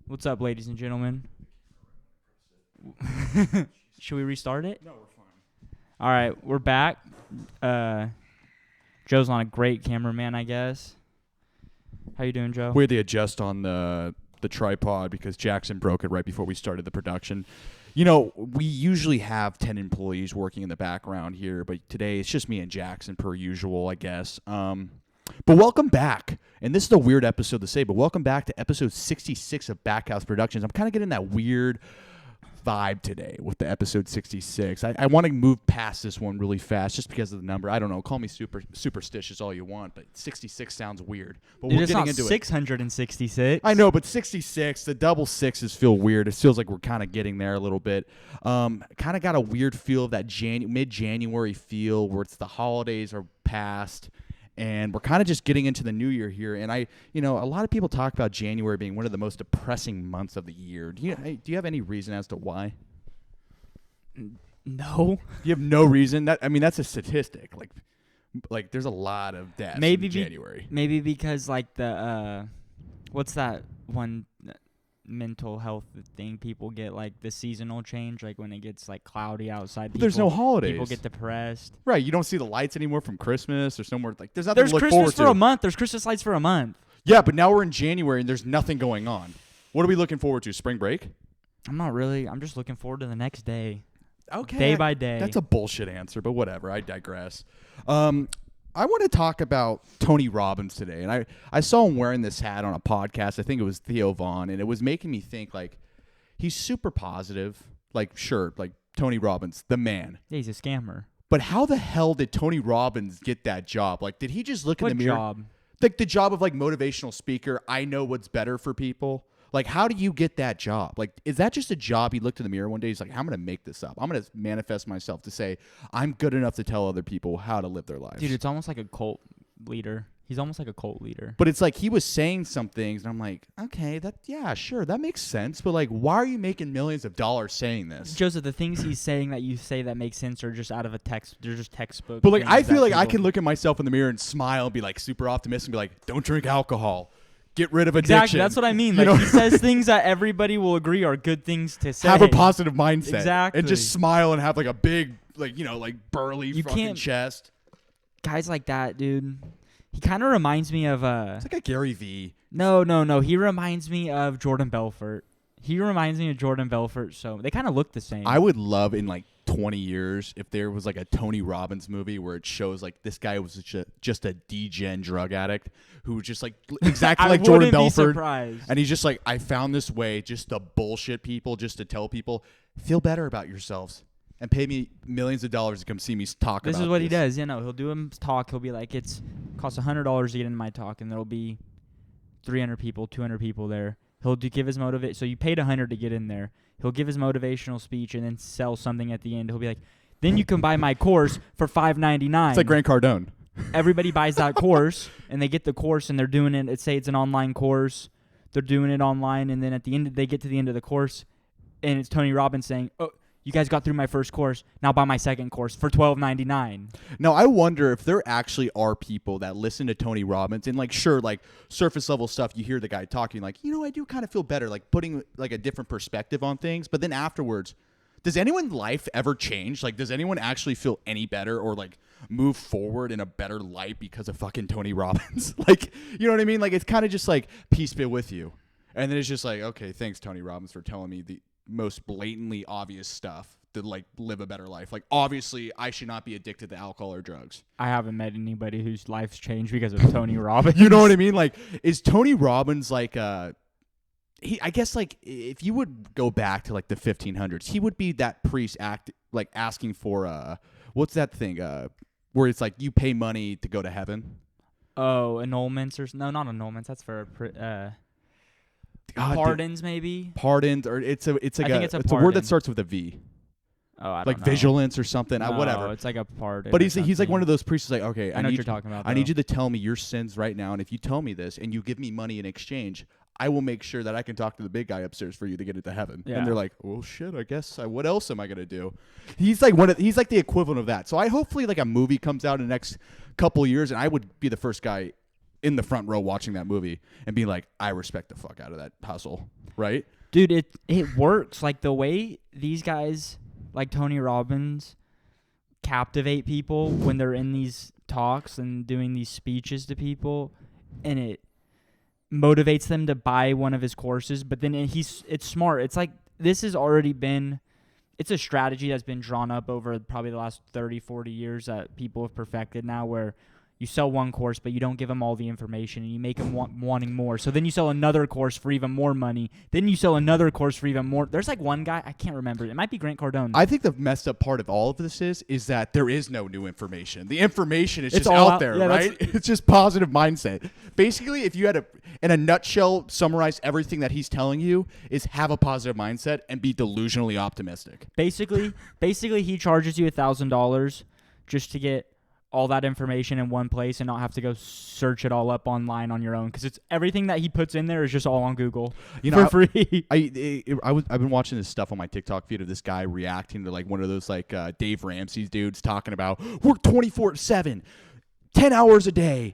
What's up, ladies and gentlemen? Should we restart it? No, we're fine. All right, we're back. Joe's not a great cameraman, I guess. How you doing, Joe? We had to adjust on the tripod because Jackson broke it right before we started the production. You know, we usually have 10 employees working in the background here, but today it's just me and Jackson per usual, I guess. But welcome back. And this is a weird episode to say, but welcome back to episode 66 of Backhouse Productions. I'm kind of getting that weird vibe today with the episode 66. I want to move past this one really fast just because of the number. I don't know. Call me superstitious all you want, but 66 sounds weird. But Dude, we're it's getting not into 666. I know, but 66, the double sixes feel weird. It feels like we're kind of getting there a little bit. Kind of got a weird feel of that mid-January feel where it's the holidays are past. And we're kind of just getting into the new year here. And a lot of people talk about January being one of the most depressing months of the year. Do you have any reason as to why? No. You have no reason? That's a statistic. Like there's a lot of deaths in January. Maybe because like the what's that one mental health thing people get, like the seasonal change, like when it gets like cloudy outside. There's no holidays. People get depressed. Right. You don't see the lights anymore from Christmas. There's no more there's nothing to look Christmas forward to. for a month. There's Christmas lights for a month. Yeah, but now we're in January and there's nothing going on. What are we looking forward to? Spring break? I'm not really. I'm just looking forward to the next day. Okay. Day by day. That's a bullshit answer, but whatever. I digress. I want to talk about Tony Robbins today, and I saw him wearing this hat on a podcast. I think it was Theo Vaughn, and it was making me think, like, he's super positive. Like, sure, like, Tony Robbins, the man. Yeah, he's a scammer. But how the hell did Tony Robbins get that job? Like, did he just look in the mirror? What job? Like, the job of, like, motivational speaker, I know what's better for people. Like, how do you get that job? Like, is that just a job? He looked in the mirror one day. He's like, I'm going to make this up. I'm going to manifest myself to say I'm good enough to tell other people how to live their lives. Dude, it's almost like a cult leader. He's almost like a cult leader. But it's like he was saying some things, and I'm like, okay, yeah, sure, that makes sense. But, like, why are you making millions of dollars saying this? Joseph, the things he's saying that you say that make sense are just out of a text. They're just textbook. But, like, I feel like I can look at myself in the mirror and smile and be, like, super optimistic and be like, don't drink alcohol. Get rid of addiction. Exactly, that's what I mean. Like, he says things that everybody will agree are good things to say. Have a positive mindset. Exactly. And just smile and have, like, a big, like, burly fucking chest. Guys like that, dude. He kind of reminds me of... It's like a Gary V. No. He reminds me of Jordan Belfort. So they kind of look the same. I would love in, like, 20 years if there was, like, a Tony Robbins movie where it shows, like, this guy was just a degen drug addict who was just, like, exactly like Jordan Belfort. Surprised. And he's just like, I found this way just to bullshit people, just to tell people, feel better about yourselves and pay me millions of dollars to come see me talk about this. This is what he does. He'll do him talk. He'll be like, it costs $100 to get into my talk, and there'll be 300 people, 200 people there. He'll give his motivation. So you paid $100 to get in there. He'll give his motivational speech and then sell something at the end. He'll be like, then you can buy my course for $5.99. It's like Grant Cardone. Everybody buys that course, and they get the course, and they're doing it. Let's say it's an online course. They're doing it online, and then at the end, they get to the end of the course, and it's Tony Robbins saying, oh, you guys got through my first course. Now buy my second course for $12.99. Now, I wonder if there actually are people that listen to Tony Robbins and, like, sure, like, surface level stuff, you hear the guy talking, like, I do kind of feel better, like, putting, like, a different perspective on things. But then afterwards, does anyone's life ever change? Like, does anyone actually feel any better or, like, move forward in a better light because of fucking Tony Robbins? Like, you know what I mean? Like, it's kind of just like, peace be with you. And then it's just like, okay, thanks, Tony Robbins, for telling me the most blatantly obvious stuff to, like, live a better life. Like, obviously, I should not be addicted to alcohol or drugs. I haven't met anybody whose life's changed because of Tony Robbins. You know what I mean? Like, is Tony Robbins like I guess, like, if you would go back to, like, the 1500s, he would be that priest asking for what's that thing where it's like you pay money to go to heaven. Oh, annulments no, not annulments. That's for pardons, maybe. Pardons, or it's a word that starts with a V. Oh, I don't like know. vigilance or something. No, whatever. It's like a pardon. But he's like one of those priests who's like, okay, I know what you're talking about. I need you to tell me your sins right now, and if you tell me this and you give me money in exchange, I will make sure that I can talk to the big guy upstairs for you to get into heaven. Yeah. And they're like, well, shit, I guess what else am I gonna do? He's like he's like the equivalent of that. So I hopefully, like, a movie comes out in the next couple of years, and I would be the first guy in the front row watching that movie and being like, I respect the fuck out of that hustle, right? Dude, it works. Like the way these guys, like Tony Robbins, captivate people when they're in these talks and doing these speeches to people, and it motivates them to buy one of his courses. But then it's smart. It's like this has already been, it's a strategy that's been drawn up over probably the last 30, 40 years that people have perfected now, where you sell one course, but you don't give them all the information, and you make them wanting more. So then you sell another course for even more money. Then you sell another course for even more. There's like one guy, I can't remember. It might be Grant Cardone. I think the messed up part of all of this is that there is no new information. The information is It's just all out out- there, yeah, right? It's just positive mindset. Basically, if you had in a nutshell, summarize everything that he's telling you, is have a positive mindset and be delusionally optimistic. Basically, he charges you $1,000 just to get all that information in one place and not have to go search it all up online on your own, because it's everything that he puts in there is just all on Google for free. I've been watching this stuff on my TikTok feed of this guy reacting to like one of those like Dave Ramsey's dudes talking about work 24/7, 10 hours a day,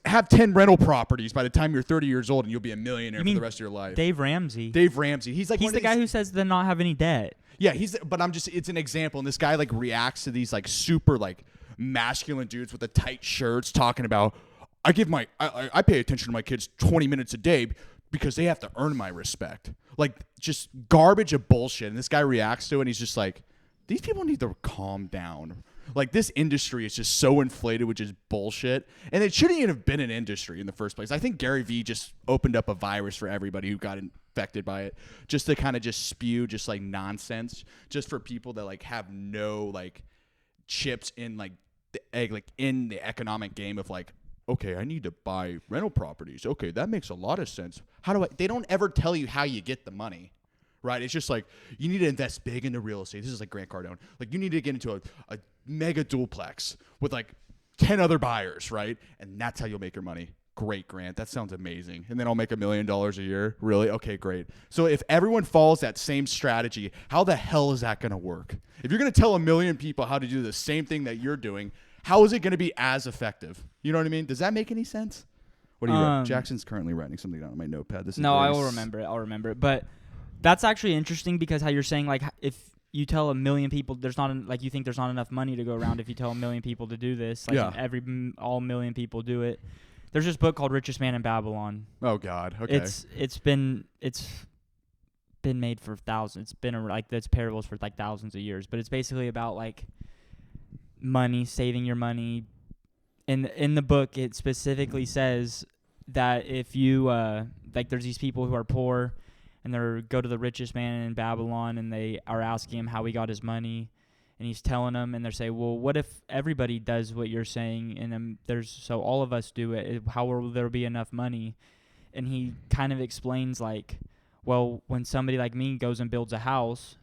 have 10 rental properties by the time you're 30 years old, and you'll be a millionaire for the rest of your life. Dave Ramsey. Dave Ramsey. He's like He's the guy who says to not have any debt. Yeah, it's an example, and this guy like reacts to these like super like masculine dudes with the tight shirts talking about, I pay attention to my kids 20 minutes a day because they have to earn my respect. Like just garbage of bullshit. And this guy reacts to it, and he's just like, these people need to calm down. Like this industry is just so inflated with just bullshit, and it shouldn't even have been an industry in the first place. I think Gary Vee just opened up a virus for everybody who got infected by it, just to kind of just spew just like nonsense, just for people that like have no like chips in like in the economic game of like, okay, I need to buy rental properties. Okay, that makes a lot of sense. They don't ever tell you how you get the money. Right? It's just like, you need to invest big into real estate. This is like Grant Cardone. Like, you need to get into a mega duplex with like 10 other buyers, right? And that's how you'll make your money. Great, Grant. That sounds amazing. And then I'll make $1 million a year. Really? Okay, great. So if everyone follows that same strategy, how the hell is that going to work? If you're going to tell 1 million people how to do the same thing that you're doing, how is it going to be as effective? You know what I mean? Does that make any sense? What do you Jackson's currently writing something down on my notepad. I will remember it. I'll remember it. But that's actually interesting, because how you're saying, like, if you tell 1 million people, you think there's not enough money to go around if you tell 1 million people to do this. Like, all 1 million people do it. There's this book called Richest Man in Babylon. Oh God. Okay. It's been made for thousands. It's been that's parables for like thousands of years. But it's basically about like money, saving your money. In the book, it specifically says that if you there's these people who are poor, and they go to the richest man in Babylon, and they are asking him how he got his money, and he's telling them, and they say, well, what if everybody does what you're saying, and so all of us do it? How will there be enough money? And he kind of explains like, well, when somebody like me goes and builds a house,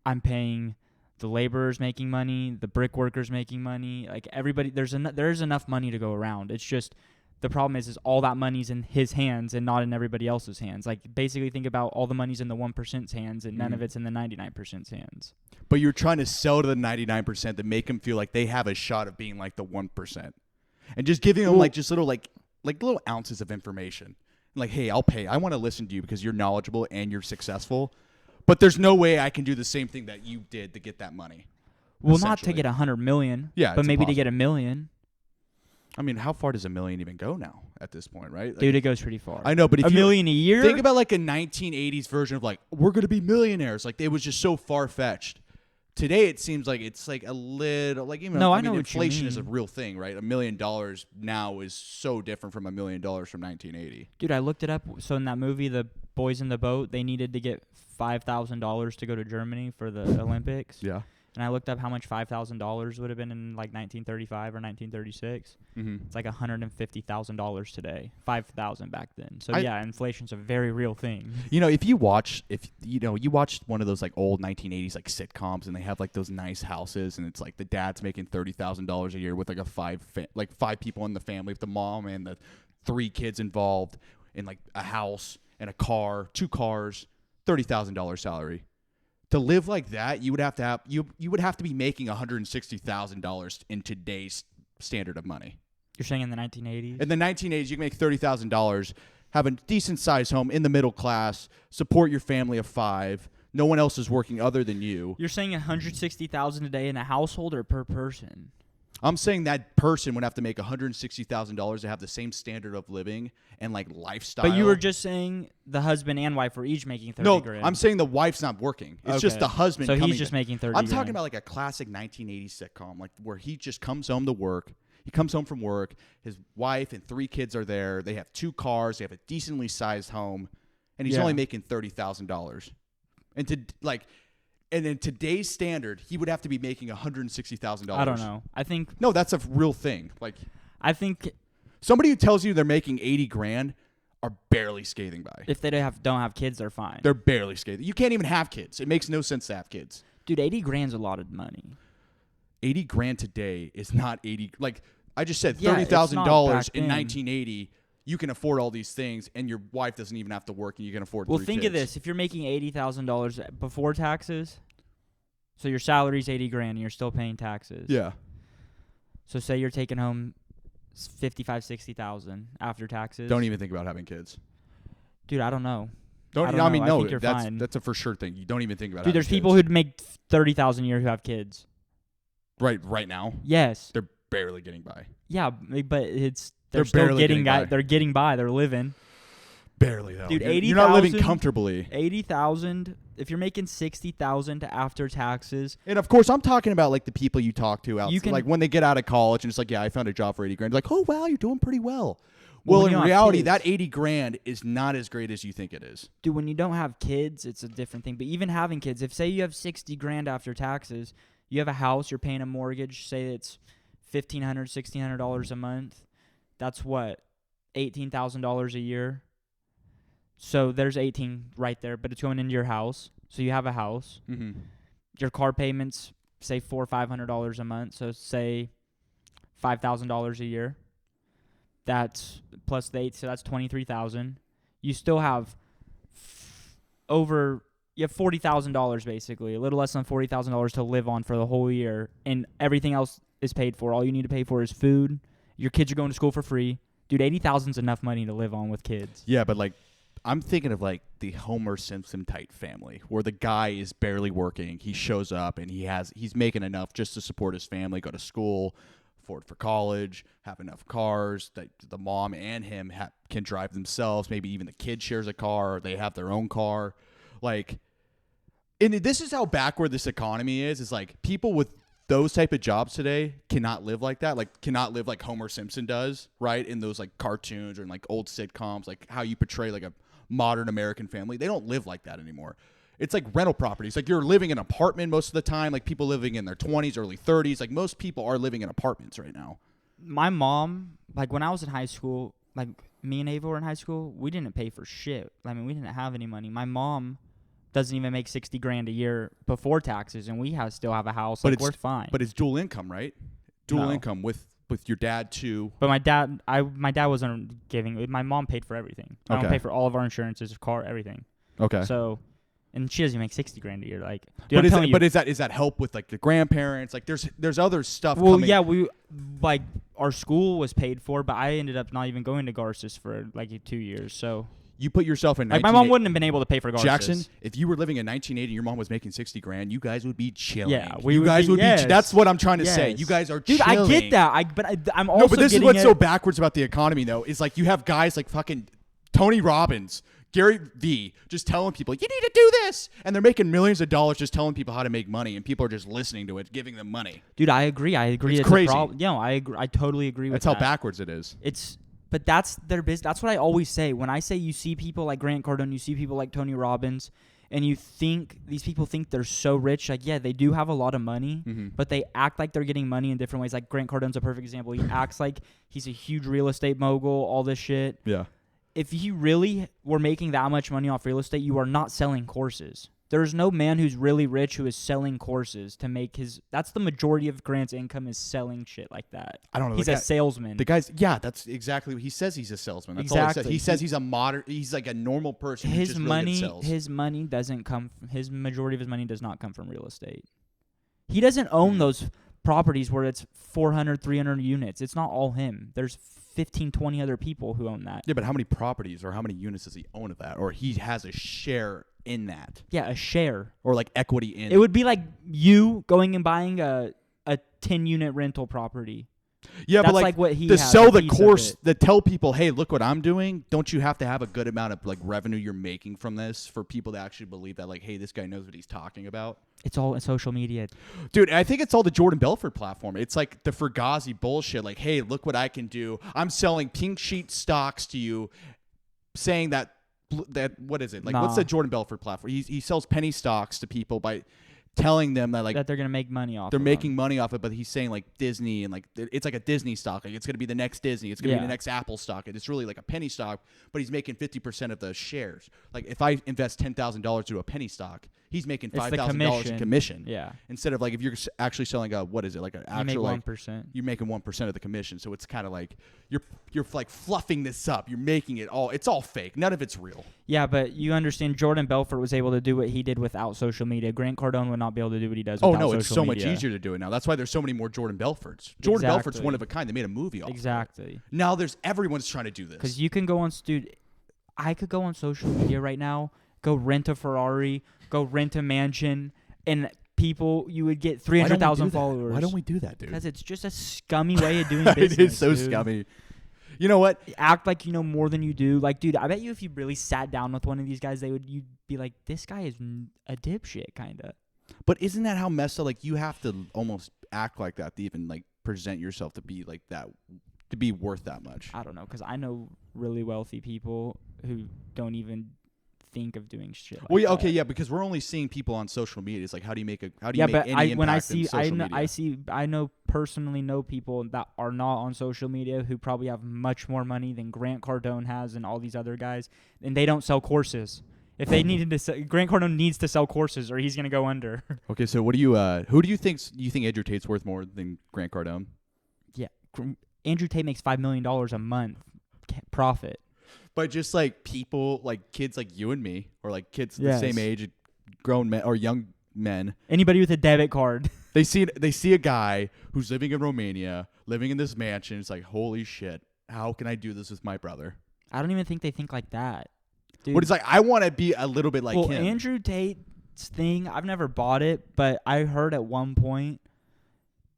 I'm paying the laborers making money, the brick workers making money, like everybody. There's enough money to go around. It's just, the problem is all that money's in his hands and not in everybody else's hands. Like, basically think about all the money's in the 1%'s hands, and none of it's in the 99%'s hands. But you're trying to sell to the 99% to make them feel like they have a shot of being like the 1%, and just giving them like just little like little ounces of information. Like, hey, I'll pay. I want to listen to you because you're knowledgeable and you're successful. But there's no way I can do the same thing that you did to get that money. Well, not to get 100 million. Yeah, but maybe to get 1 million. I mean, how far does 1 million even go now at this point, right? Like, dude, it goes pretty far. I know, but if $1 million a year? Think about like a 1980s version of like, we're going to be millionaires. Like, it was just so far-fetched. Today, it seems like it's like a little, like, even I know inflation is a real thing, right? $1 million now is so different from $1 million from 1980. Dude, I looked it up. So in that movie, The Boys in the Boat, they needed to get $5,000 to go to Germany for the Olympics. Yeah. And I looked up how much $5,000 would have been in like 1935 or 1936. Mm-hmm. It's like $150,000 today. $5,000 back then. So yeah, inflation's a very real thing. You know, you watch one of those like old 1980s like sitcoms, and they have like those nice houses, and it's like the dad's making $30,000 a year with like five people in the family, with the mom and the 3 kids involved, in like a house and a car, 2 cars, $30,000 salary. To live like that, you would have to be making $160,000 in today's standard of money. You're saying in the 1980s? In the 1980s, you can make $30,000, have a decent-sized home in the middle class, support your family of 5. No one else is working other than you. You're saying $160,000 a day in a household or per person? I'm saying that person would have to make $160,000 to have the same standard of living and like lifestyle. But you were just saying the husband and wife were each making 30 grand. No, I'm saying the wife's not working. It's just the husband. So he's just making 30 I'm grand. talking about like a classic 1980s sitcom, like where he just comes home to work. He comes home from work. His wife and 3 kids are there. They have 2 cars. They have a decently sized home, and he's only making $30,000. And in today's standard, he would have to be making $160,000. I don't know. I think no, that's a real thing. Like I think somebody who tells you they're making 80 grand are barely skating by. if they don't have kids, they're fine. They're barely skating. You can't even have kids. It makes no sense to have kids. Dude, 80 grand's a lot of money. 80 grand today is not 80. Like I just said, Yeah, $30,000 it's not back in then. 1980. You can afford all these things, and your wife doesn't even have to work, and you can afford. Well, 3 think kids. of this: if you're making $80,000 before taxes, so your salary's 80 grand, and you're still paying taxes. Yeah. So say you're taking home 55, 60,000 after taxes. Don't even think about having kids. Dude, I don't know. Don't. I don't I know. mean, I no. think you're That's fine. that's a for sure thing. You don't even think about. Dude, there's having people kids. who'd make 30,000 a year who have kids. right now. Yes. They're barely getting by. Yeah, but they're They're still barely getting getting by. They're getting by. They're living. Barely though. Dude, You're not living 80,000 comfortably. 80,000. If you're making 60,000 after taxes, And of course, I'm talking about like the people you talk to out, You can- like when they get out of college and it's like, yeah, I found a job for 80 grand. Like, oh wow, you're doing pretty well. Well, Well, when you in don't have reality, kids- that 80 grand is not as great as you think it is. dude, when you don't have kids, it's a different thing. But even having kids, if say you have 60 grand after taxes, you have a house, you're paying a mortgage, say it's $1,500, $1,600 a month. That's what, $18,000 a year. So there's 18 right there, but it's going into your house. So you have a house. Mm-hmm. Your car payments, say $400 or $500 a month. So say $5,000 a year. That's plus the 8, so that's 23,000. You still have you have $40,000 basically, a little less than $40,000 to live on for the whole year, and everything else is paid for. All you need to pay for is food. Your kids are going to school for free. Dude, 80,000 is enough money to live on with kids. Yeah, but like, I'm thinking of like the Homer Simpson type family where the guy is barely working. He shows up and he's making enough just to support his family, go to school, afford for college, have enough cars that the mom and him can drive themselves. Maybe even the kid shares a car or they have their own car. Like, and this is how backward this economy is. Is like people with those type of jobs today cannot live like that. Like cannot live like Homer Simpson does, right? In those like cartoons or in like old sitcoms, like how you portray like a modern American family. They don't live like that anymore. It's like rental properties. Like you're living in an apartment most of the time. Like people living in their 20s, early 30s. Like most people are living in apartments right now. My mom, like when I was in high school, like me and Ava were in high school, we didn't pay for shit. I mean, we didn't have any money. My mom doesn't even make 60 grand a year before taxes, and we still have a house. But like, we're fine. But it's dual income, right? Dual No. income with your dad too. But my dad wasn't giving. My mom paid for everything. My mom Okay. paid for all of our insurances, car, everything. Okay. So, and she doesn't even make 60 grand a year. Like, dude, But I'm telling you. is that help with like the grandparents? Like there's other stuff. Well, coming. yeah, like our school was paid for, but I ended up not even going to Garces for like 2 years. So, You put yourself in. like, my mom wouldn't have been able to pay for Garces. Jackson, if you were living in 1980 and your mom was making 60 grand, you guys would be chilling. Yeah, you guys would be. yes. That's what I'm trying to say. Yes. You guys are Dude, chilling. I get that. I'm also No, but this is getting what's it. so backwards about the economy, though, is like you have guys like fucking Tony Robbins, Gary Vee, just telling people, you need to do this. And they're making millions of dollars just telling people how to make money, and people are just listening to it, giving them money. Dude, I agree. It's crazy. A problem. Yeah, I agree. I totally agree with That's that. how backwards it is. But that's their business. That's what I always say. When I say you see people like Grant Cardone, you see people like Tony Robbins, and you think these people think they're so rich. Like, yeah, they do have a lot of money, but they act like they're getting money in different ways. Like Grant Cardone's a perfect example. He acts like he's a huge real estate mogul, all this shit. Yeah. If you really were making that much money off real estate, you are not selling courses. There's no man who's really rich who is selling courses to make his. That's the majority of Grant's income is selling shit like that. I don't know. He's a salesman. The guy's, yeah, that's exactly what he says. He's a salesman. That's all he says. Exactly. He says he's like a normal person. who his just money, really good sells. his money doesn't come. His majority of his money does not come from real estate. He doesn't own those properties where it's 400, 300 units. It's not all him. There's 15, 20 other people who own that. Yeah, but how many properties or how many units does he own of that? Or he has a share in that? Yeah, a share. Or like equity in it? Would be like you going and buying a 10-unit rental property. Yeah, that's but like what he to has, sell the course, to tell people, hey, look what I'm doing. Don't you have to have a good amount of like revenue you're making from this for people to actually believe that, like, hey, this guy knows what he's talking about? It's all in social media, dude. I think it's all the Jordan Belfort platform. It's like the Fugazi bullshit. Like, hey, look what I can do. I'm selling pink sheet stocks to you, saying that what is it? Like, what's the Jordan Belfort platform? He sells penny stocks to people by telling them that like that they're gonna make money off. They're making money off it, but he's saying like Disney and like it's like a Disney stock. Like it's gonna be the next Disney. It's gonna be the next Apple stock. And it's really like a penny stock, but he's making 50% of the shares. Like if I invest $10,000 to a penny stock, he's making $5,000 in commission. Yeah. Instead of like if you're actually selling a what is it like an actual you make 1%. You're making 1% of the commission. So it's kind of like you're like fluffing this up. You're making it all. It's all fake. None of it's real. Yeah, but you understand Jordan Belfort was able to do what he did without social media. Grant Cardone would not be able to do what he does without social media. Oh, no, it's so much easier to do it now. That's why there's so many more Jordan Belforts. Jordan Belfort's one of a kind. They made a movie off Exactly. of it. Now everyone's trying to do this. Because you can go on, dude, I could go on social media right now, go rent a Ferrari, go rent a mansion, and people, you would get 300,000 followers. Why don't we do that, dude? Because it's just a scummy way of doing business. It is so dude. Scummy. You know what? Act like you know more than you do. Like, dude, I bet you if you really sat down with one of these guys, you'd be like, this guy is a dipshit, kind of. But isn't that how messed up? Like, you have to almost act like that to even like present yourself to be like that, to be worth that much. I don't know, because I know really wealthy people who don't even think of doing shit like that. Okay, yeah, because we're only seeing people on social media. It's like, how do you make any impact in social media? I personally know people that are not on social media who probably have much more money than Grant Cardone has and all these other guys, and they don't sell courses. If they needed to sell, Grant Cardone needs to sell courses or he's going to go under. Okay, so what do you who do you think Andrew Tate's worth more than Grant Cardone? Yeah, Andrew Tate makes $5 million a month profit. But just like people, like kids like you and me, or like kids the same age, grown men or young men. Anybody with a debit card. They see a guy who's living in Romania, living in this mansion. It's like, holy shit, how can I do this with my brother? I don't even think they think like that. Dude. But it's like, I want to be a little bit like him. Andrew Tate's thing, I've never bought it, but I heard at one point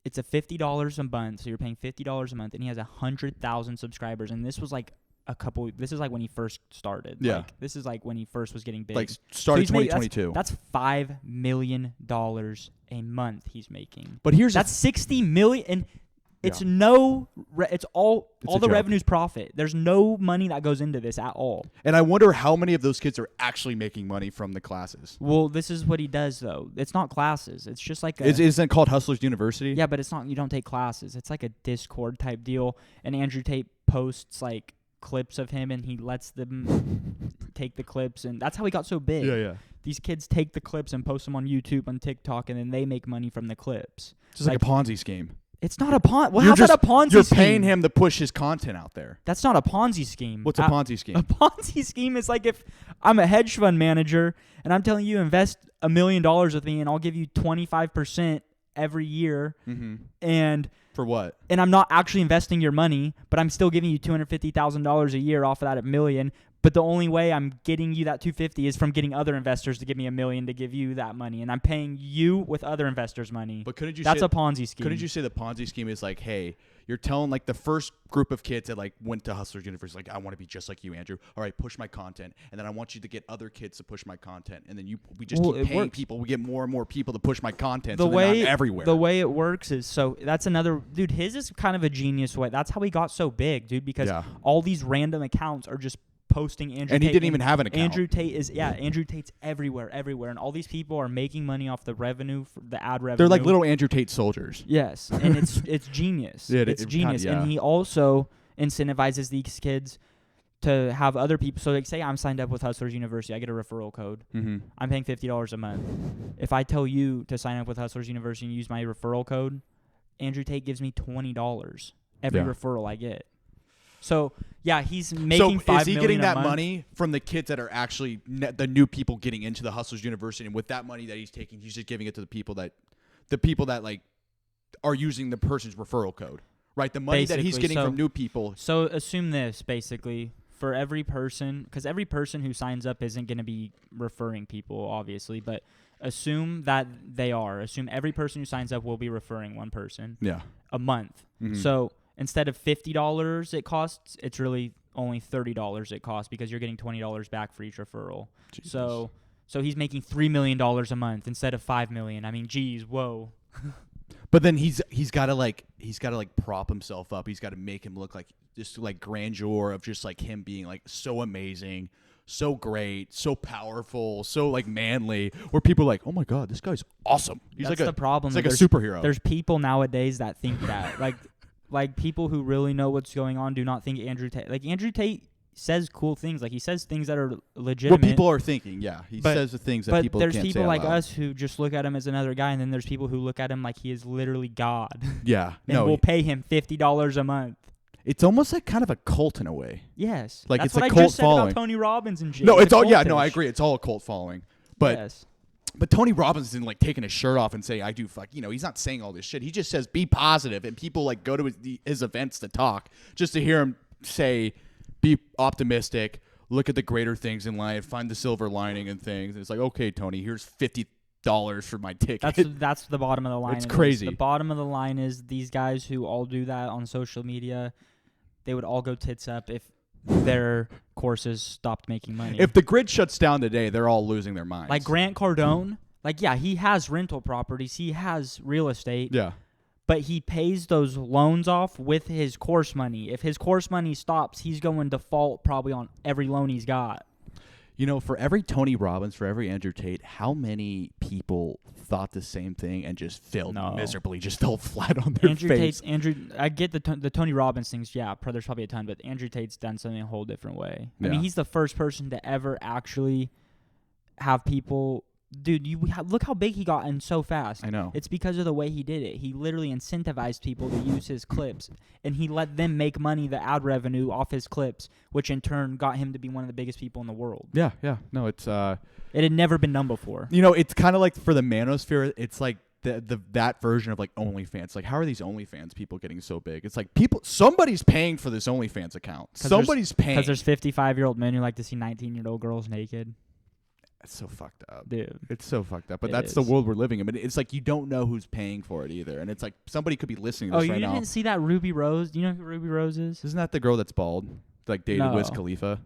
it's a $50 a month, so you're paying $50 a month, and he has 100,000 subscribers, and this was like this is like when he first started. Yeah. Like, this is like when he first was getting big. Like, started 2022. That's $5 million a month he's making. But that's $60 million, and it's it's all the revenue's profit. There's no money that goes into this at all. And I wonder how many of those kids are actually making money from the classes. Well, this is what he does, though. It's not classes. It's just like isn't it called Hustlers University? Yeah, but it's not. You don't take classes. It's like a Discord type deal. And Andrew Tate posts like clips of him, and he lets them take the clips, and that's how he got so big. Yeah. These kids take the clips and post them on YouTube, on TikTok, and then they make money from the clips. It's just like a Ponzi scheme. It's not a Ponzi. Well, how's that a Ponzi scheme? You're paying him to push his content out there. That's not a Ponzi scheme. What's a Ponzi scheme? A Ponzi scheme is like if I'm a hedge fund manager and I'm telling you invest $1 million with me, and I'll give you 25% every year. Mm-hmm. And for what? And I'm not actually investing your money, but I'm still giving you $250,000 a year off of that $1 million. But the only way I'm getting you that $250,000 is from getting other investors to give me $1 million to give you that money, and I'm paying you with other investors' money. But couldn't you? That's a Ponzi scheme. Couldn't you say the Ponzi scheme is like, hey, you're telling like the first group of kids that like went to Hustlers University, like, I want to be just like you, Andrew. All right, push my content, and then I want you to get other kids to push my content, and then we just keep paying people. We get more and more people to push my content. The way everywhere. The way it works is that's another dude. His is kind of a genius way. That's how he got so big, dude. Because all these random accounts are just posting Andrew Tate. And he didn't even have an account. Andrew Tate's everywhere, and all these people are making money off the revenue, the ad revenue. They're like little Andrew Tate soldiers. Yes, and it's genius. It's genius, and he also incentivizes these kids to have other people. So, like, say I'm signed up with Hustlers University, I get a referral code. Mm-hmm. I'm paying $50 a month. If I tell you to sign up with Hustlers University and use my referral code, Andrew Tate gives me $20 every referral I get. So, yeah, he's making $5 million. So, is he getting that money from the kids that are actually the new people getting into the Hustlers University? And with that money that he's taking, he's just giving it to the people that like are using the person's referral code, right? The money that he's Basically, getting so- from new people. So assume this, basically, for every person, because every person who signs up isn't going to be referring people, obviously, but assume that they are. Assume every person who signs up will be referring one person Yeah. a month. Mhm. So instead of $50 it costs, it's really only $30 it costs because you're getting $20 back for each referral. Jesus. So he's making $3 million a month instead of $5 million. I mean, geez, whoa. But then he's got to like prop himself up. He's got to make him look like this like grandeur of just like him being like so amazing, so great, so powerful, so like manly. Where people are like, oh my god, this guy's awesome. He's That's like the problem. He's like a There's- superhero. There's people nowadays that think that. Like people who really know what's going on do not think Andrew Tate. Like Andrew Tate says cool things. Like he says things that are legitimate. What people are thinking, yeah. He But- says the things that But people there's can't people say out like loud. us who just look at him as another guy, and then there's people who look at him like he is literally God. Yeah. and No, will pay him $50 a month. it's almost like kind of a cult in a way. Yes. Like, That's it's what a I cult just said following. about Tony Robbins and shit. No, it's all a yeah, no, I cultish. agree. It's all a cult following. But Yes. But Tony Robbins isn't like taking his shirt off and saying, I do fuck, he's not saying all this shit. He just says, be positive. And people like go to his events to talk just to hear him say, be optimistic, look at the greater things in life, find the silver lining and things. And it's like, okay, Tony, here's $50 for my ticket. That's the bottom of the line. It's of this. crazy. The bottom of the line is these guys who all do that on social media, they would all go tits up if their courses stopped making money. If the grid shuts down today, they're all losing their minds. Like Grant Cardone, like yeah, he has rental properties, he has real estate, Yeah. but he pays those loans off with his course money. If his course money stops, he's going default probably on every loan he's got. For every Tony Robbins, for every Andrew Tate, how many people thought the same thing and just failed miserably, just fell flat on their face? I get the Tony Robbins things, yeah, there's probably a ton, but Andrew Tate's done something a whole different way. I Yeah. mean, he's the first person to ever actually have people. Dude, look how big he got and so fast. I know. It's because of the way he did it. He literally incentivized people to use his clips, and he let them make money, the ad revenue off his clips, which in turn got him to be one of the biggest people in the world. Yeah. No, it's It had never been done before. it's kind of like for the manosphere, it's like that version of like OnlyFans. Like, how are these OnlyFans people getting so big? It's like somebody's paying for this OnlyFans account. Somebody's paying. Because there's 55-year-old men who like to see 19-year-old girls naked. It's so fucked up. Dude. It's so fucked up. But It that's the is. world we're living in. But it's like you don't know who's paying for it either. And it's like somebody could be listening to Oh, this you right didn't now. see that Ruby Rose? Do you know who Ruby Rose is? Isn't that the girl that's bald? Like dated No. Wiz Khalifa?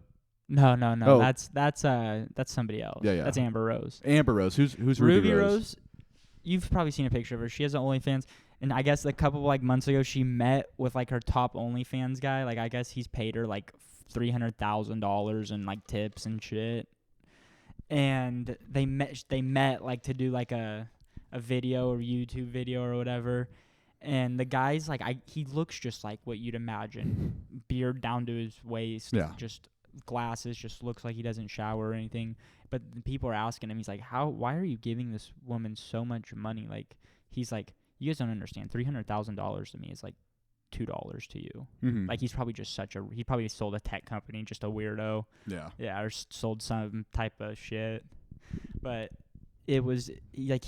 No. Oh. That's somebody else. Yeah. That's Amber Rose. Amber Rose. Who's Ruby Rose? You've probably seen a picture of her. She has an OnlyFans, and I guess a couple like months ago she met with like her top OnlyFans guy. Like I guess he's paid her like $300,000 in like tips and shit. And they met like to do like a video or YouTube video or whatever. And the guy's like he looks just like what you'd imagine. Beard down to his waist. Yeah. Just glasses, just looks like he doesn't shower or anything. But the people are asking him, he's like, why are you giving this woman so much money? Like, he's like, you guys don't understand. $300,000 to me is like $2 to you. Mm-hmm. Like, he's probably just he probably sold a tech company, just a weirdo. Yeah. Yeah, or sold some type of shit. But it was like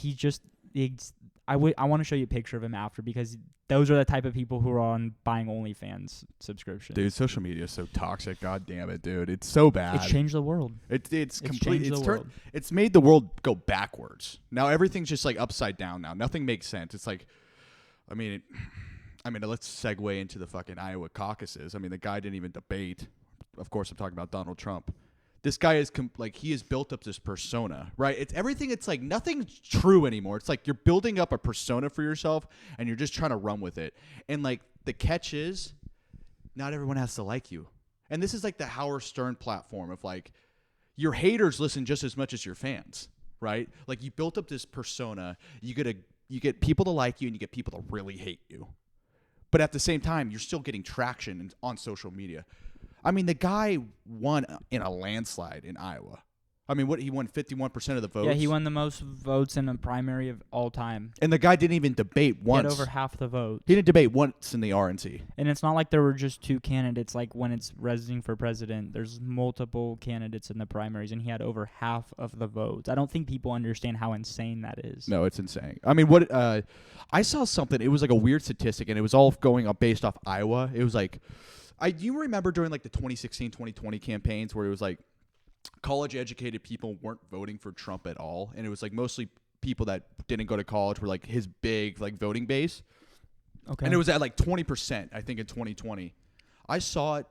I want to show you a picture of him after, because those are the type of people who are on buying OnlyFans subscriptions. Dude, social media is so toxic. God damn it, dude. It's so bad. It's changed the world. It's complete. changed the world. It's made the world go backwards. Now everything's just like upside down. Now nothing makes sense. It's like, let's segue into the fucking Iowa caucuses. I mean, the guy didn't even debate. Of course, I'm talking about Donald Trump. This guy is he has built up this persona, right? It's everything. It's like nothing's true anymore. It's like you're building up a persona for yourself, and you're just trying to run with it. And like the catch is, not everyone has to like you. And this is like the Howard Stern platform of like, your haters listen just as much as your fans, right? Like you built up this persona. You get people to like you, and you get people to really hate you. But at the same time, you're still getting traction on social media. I mean, the guy won in a landslide in Iowa. I mean, what he won 51% of the votes. Yeah, he won the most votes in a primary of all time. And the guy didn't even debate He once. had over half the votes. He didn't debate once in the RNC. And it's not like there were just two candidates. Like when it's running for president, there's multiple candidates in the primaries, and he had over half of the votes. I don't think people understand how insane that is. No, it's insane. I mean, what I saw something. It was like a weird statistic, and it was all going up based off Iowa. It was like, you remember during like the 2016, 2020 campaigns where it was like college-educated people weren't voting for Trump at all, and it was like mostly people that didn't go to college were like his big like voting base. Okay. And it was at like 20%, I think, in 2020. I saw it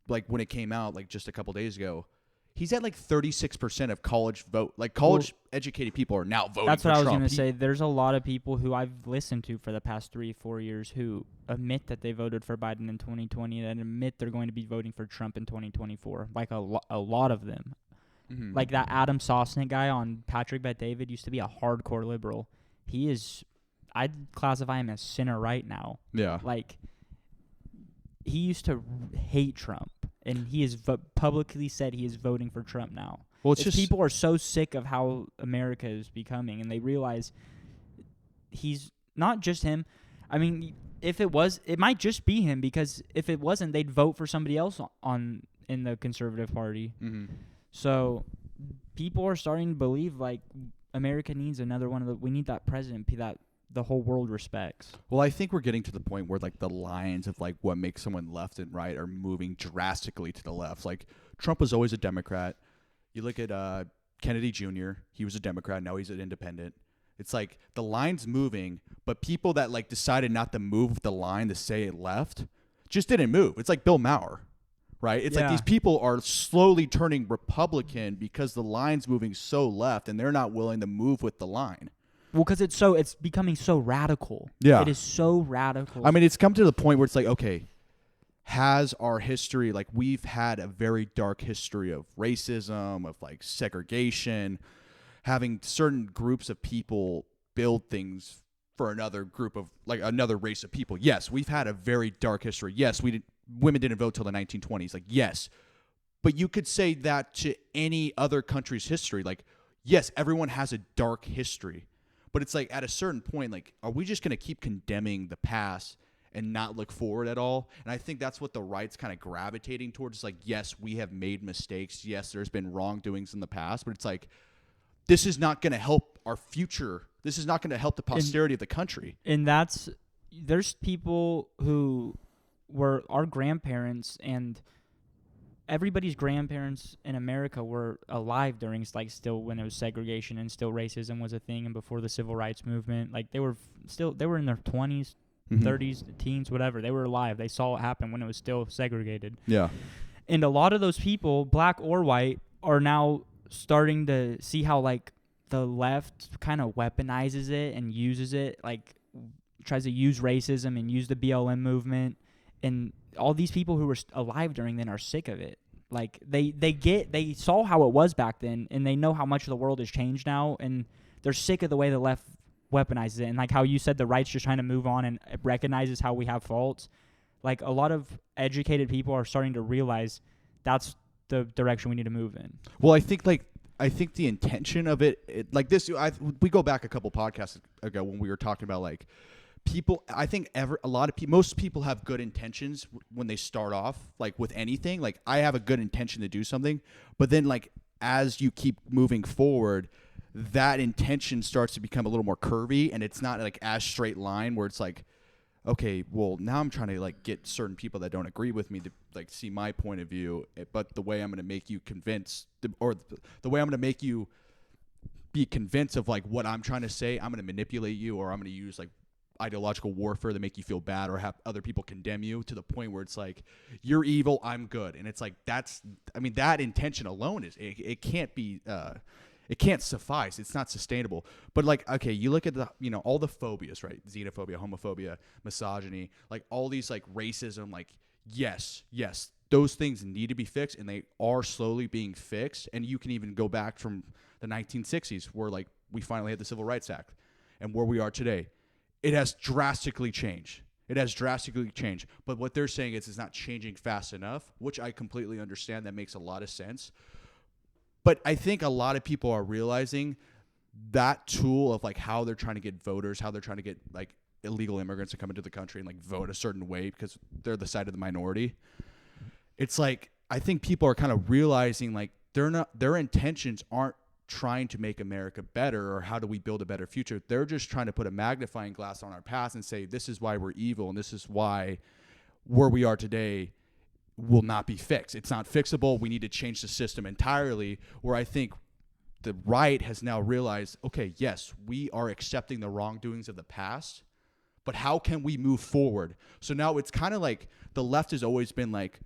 like when it came out like just a couple days ago. He's at like 36% of college-educated people are now voting for Trump. That's what I was going to say. There's a lot of people who I've listened to for the past 3-4 years who admit that they voted for Biden in 2020 and admit they're going to be voting for Trump in 2024. Like a lot of them. Mm-hmm. Like that Adam Sosnick guy on Patrick Bet David used to be a hardcore liberal. He is, I'd classify him as center right now. Yeah. Like, he used to hate Trump, and he has publicly said he is voting for Trump now. Well, it's just people are so sick of how America is becoming, and they realize he's not just him. I mean, if it was, it might just be him, because if it wasn't, they'd vote for somebody else in the conservative party. Mm-hmm. So people are starting to believe like America needs another one of the. We need that president that the whole world respects. Well, I think we're getting to the point where like the lines of like what makes someone left and right are moving drastically to the left. Like Trump was always a Democrat. You look at Kennedy Jr. He was a Democrat. Now he's an independent. It's like the line's moving, but people that like decided not to move the line to say it left just didn't move. It's like Bill Maher, right? It's like these people are slowly turning Republican because the line's moving so left, and they're not willing to move with the line. Well, because it's becoming so radical. Yeah. It is so radical. I mean, it's come to the point where it's like, okay, has our history, like we've had a very dark history of racism, of like segregation, having certain groups of people build things for another group of like another race of people. Yes, we've had a very dark history. Yes, women didn't vote till the 1920s. Like, yes. But you could say that to any other country's history. Like, yes, everyone has a dark history. But it's like at a certain point, like, are we just going to keep condemning the past and not look forward at all? And I think that's what the right's kind of gravitating towards. It's like, yes, we have made mistakes. Yes, there's been wrongdoings in the past. But it's like, this is not going to help our future. This is not going to help the posterity of the country. And there's people who were our grandparents, and everybody's grandparents in America were alive during like still when it was segregation and still racism was a thing, and before the civil rights movement. Like they were in their 20s, 30s, teens, whatever. They were alive. They saw it happen when it was still segregated. Yeah. And a lot of those people, black or white, are now starting to see how like the left kind of weaponizes it and uses it, like tries to use racism and use the BLM movement. And all these people who were alive during then are sick of it. Like they saw how it was back then, and they know how much the world has changed now, and they're sick of the way the left weaponizes it. And like how you said, the right's just trying to move on and recognizes how we have faults. Like a lot of educated people are starting to realize that's the direction we need to move in. Well, I think the intention of it like this. We go back a couple podcasts ago when we were talking about like people. I think most people have good intentions when they start off like with anything. Like I have a good intention to do something, but then like as you keep moving forward, that intention starts to become a little more curvy, and it's not like as straight line where it's like, okay, well now I'm trying to like get certain people that don't agree with me to like see my point of view, but the way I'm going to make you convinced, or the way I'm going to make you be convinced of like what I'm trying to say, I'm going to manipulate you, or I'm going to use like ideological warfare to make you feel bad or have other people condemn you to the point where it's like you're evil, I'm good. And it's like that intention alone it can't be it can't suffice. It's not sustainable. But like, okay, you look at all the phobias, right? Xenophobia, homophobia, misogyny, like all these like racism, like yes, those things need to be fixed, and they are slowly being fixed. And you can even go back from the 1960s where like we finally had the Civil Rights Act, and where we are today. It has drastically changed. But what they're saying is it's not changing fast enough, which I completely understand. That makes a lot of sense. But I think a lot of people are realizing that tool of like how they're trying to get voters, how they're trying to get like illegal immigrants to come into the country and like vote a certain way because they're the side of the minority. It's like I think people are kind of realizing like their intentions aren't trying to make America better or how do we build a better future. They're just trying to put a magnifying glass on our past and say this is why we're evil and this is why where we are today will not be fixed. It's not fixable. We need to change the system entirely. Where I think the right has now realized, okay, yes, we are accepting the wrongdoings of the past, but how can we move forward? So now it's kind of like the left has always been like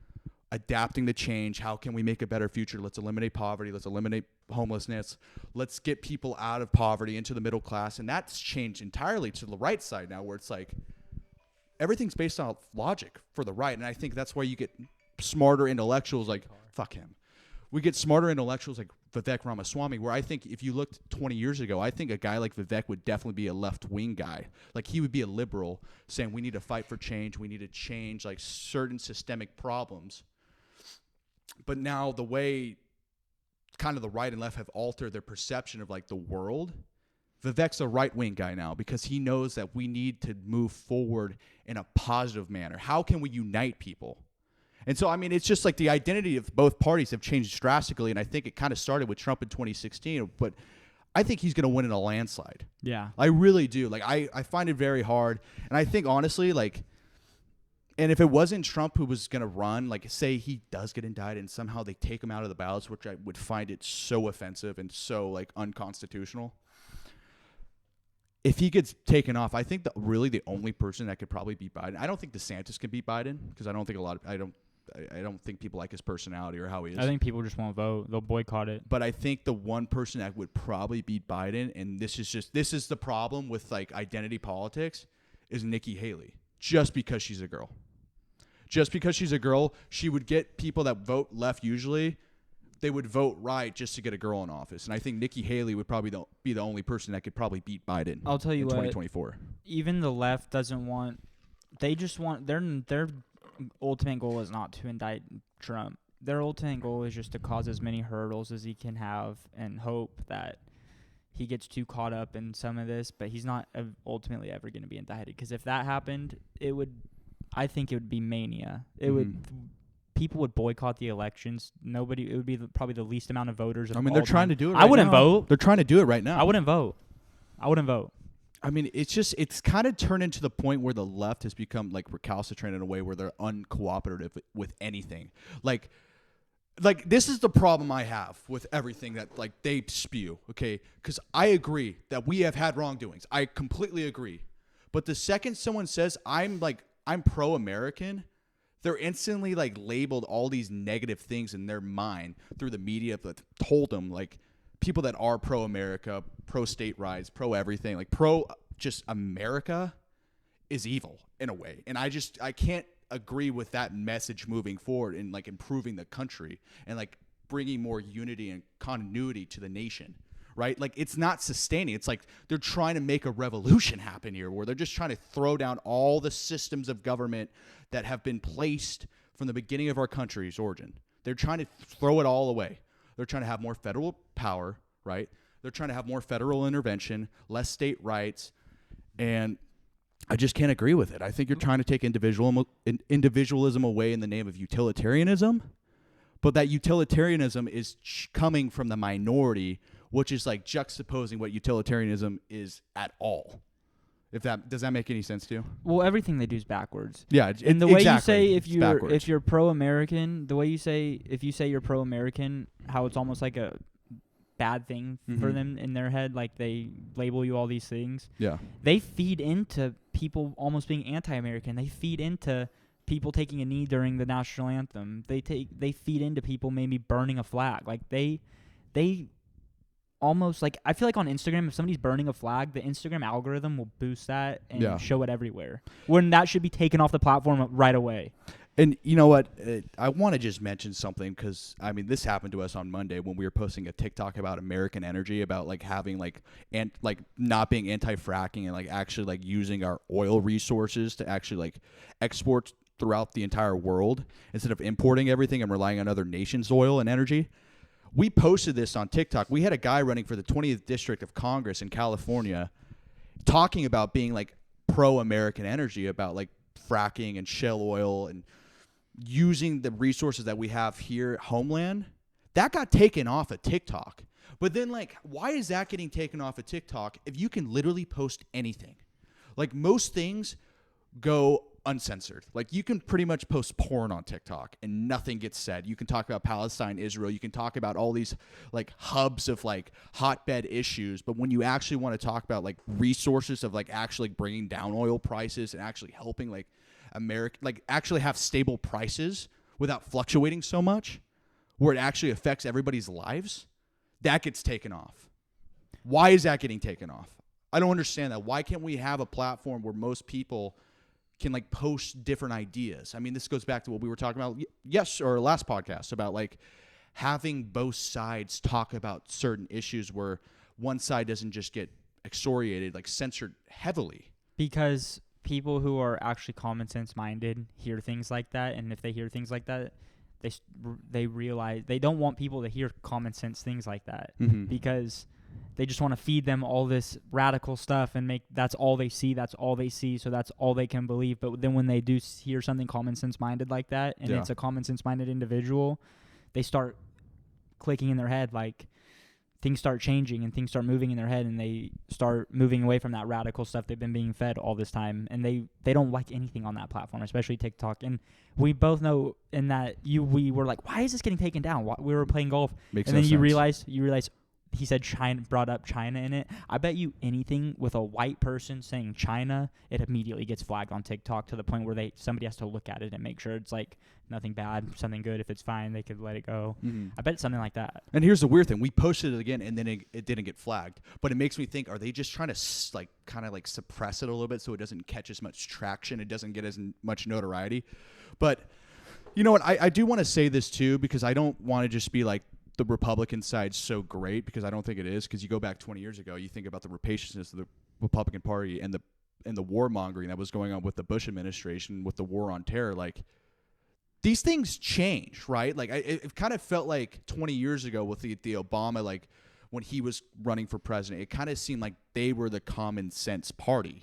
adapting to change. How can we make a better future? Let's eliminate poverty. Let's eliminate homelessness. Let's get people out of poverty into the middle class. And that's changed entirely to the right side now, where it's like everything's based on logic for the right. And I think that's why you get smarter intellectuals like, fuck him. We get smarter intellectuals like Vivek Ramaswamy, where I think if you looked 20 years ago, I think a guy like Vivek would definitely be a left-wing guy. Like he would be a liberal saying we need to fight for change. We need to change like certain systemic problems. But now the way kind of the right and left have altered their perception of like the world, Vivek's a right-wing guy now because he knows that we need to move forward in a positive manner. How can we unite people? And so, I mean, it's just like the identity of both parties have changed drastically, and I think it kind of started with Trump in 2016, but I think he's going to win in a landslide. Yeah. I really do. Like, I find it very hard, and I think, honestly, like, and if it wasn't Trump who was going to run, like, say he does get indicted and somehow they take him out of the ballots, which I would find it so offensive and so, like, unconstitutional. If he gets taken off, I think really the only person that could probably beat Biden, I don't think DeSantis can beat Biden because I don't think people like his personality or how he is. I think people just won't vote. They'll boycott it. But I think the one person that would probably beat Biden, and this is the problem with like identity politics, is Nikki Haley. Just because she's a girl. Just because she's a girl, she would get people that vote left usually. They would vote right just to get a girl in office. And I think Nikki Haley would probably be the only person that could probably beat Biden. I'll tell you in what, 2024. Even the left doesn't want. They just want their ultimate goal is not to indict Trump. Their ultimate goal is just to cause as many hurdles as he can have and hope that he gets too caught up in some of this, but he's not ultimately ever going to be indicted. Because if that happened, I think it would be mania. People would boycott the elections. It would be probably the least amount of voters. I mean, they're trying to do it right now. I wouldn't now. vote. They're trying to do it right now. I wouldn't vote. I mean, it's kind of turned into the point where the left has become like recalcitrant in a way where they're uncooperative with anything. Like this is the problem I have with everything that like they spew. Okay, because I agree that we have had wrongdoings. I completely agree. But the second someone says I'm pro-American, they're instantly like labeled all these negative things in their mind through the media that told them like people that are pro-America, pro-state rights, pro-everything, like pro-just America is evil in a way. And I can't agree with that message moving forward and like improving the country and like bringing more unity and continuity to the nation, right? Like it's not sustaining. It's like they're trying to make a revolution happen here where they're just trying to throw down all the systems of government that have been placed from the beginning of our country's origin. They're trying to throw it all away. They're trying to have more federal power, right? They're trying to have more federal intervention, less state rights, and I just can't agree with it. I think you're trying to take individualism away in the name of utilitarianism, but that utilitarianism is coming from the minority, which is like juxtaposing what utilitarianism is at all. Does that make any sense to you? Well, everything they do is backwards. Yeah, and the way exactly. you say if you're pro-American, the way you say if you say you're pro-American, how it's almost like a bad thing for them in their head, like they label you all these things. Yeah, they feed into people almost being anti-American. They feed into people taking a knee during the national anthem. They feed into people maybe burning a flag. Like they almost like I feel like on Instagram, if somebody's burning a flag, the Instagram algorithm will boost that and show it everywhere. When that should be taken off the platform right away. And you know what? I want to just mention something because, I mean, this happened to us on Monday when we were posting a TikTok about American energy, about like having like not being anti-fracking and like actually like using our oil resources to actually like export throughout the entire world instead of importing everything and relying on other nations' oil and energy. We posted this on TikTok. We had a guy running for the 20th District of Congress in California talking about being like pro-American energy, about like fracking and shale oil and using the resources that we have here at homeland. That got taken off of TikTok. But then, like, why is that getting taken off of TikTok if you can literally post anything? Like, most things go uncensored. Like, you can pretty much post porn on TikTok and nothing gets said. You can talk about Palestine, Israel. You can talk about all these, like, hubs of, like, hotbed issues. But when you actually want to talk about, like, resources of, like, actually bringing down oil prices and actually helping, like, America, like, actually have stable prices without fluctuating so much, where it actually affects everybody's lives, that gets taken off. Why is that getting taken off? I don't understand that. Why can't we have a platform where most people can like post different ideas? I mean, this goes back to what we were talking about last podcast about like having both sides talk about certain issues where one side doesn't just get excoriated, like censored heavily. Because people who are actually common sense minded hear things like that, and if they hear things like that, they realize they don't want people to hear common sense things like that, because they just want to feed them all this radical stuff and make that's all they see, so that's all they can believe. But then when they do hear something common sense minded like that, and it's a common sense minded individual, they start clicking in their head, like things start changing and things start moving in their head, and they start moving away from that radical stuff they've been being fed all this time, and they don't like anything on that platform, especially TikTok. And we both know in that we were like, why is this getting taken down? We were playing golf, Makes and no then sense. you realize he said China, brought up China in it. I bet you anything with a white person saying China, it immediately gets flagged on TikTok to the point where somebody has to look at it and make sure it's like nothing bad, something good. If it's fine, they could let it go. I bet it's something like that. And here's the weird thing: we posted it again, and then it didn't get flagged. But it makes me think: are they just trying to like kind of like suppress it a little bit so it doesn't catch as much traction? It doesn't get as much notoriety. But you know what? I do want to say this too, because I don't want to just be like the Republican side's so great, because I don't think it is. Because you go back 20 years ago, you think about the rapaciousness of the Republican Party and the warmongering that was going on with the Bush administration, with the war on terror. Like, these things change, right? Like, it kind of felt like 20 years ago with the Obama, like when he was running for president, it kind of seemed like they were the common sense party,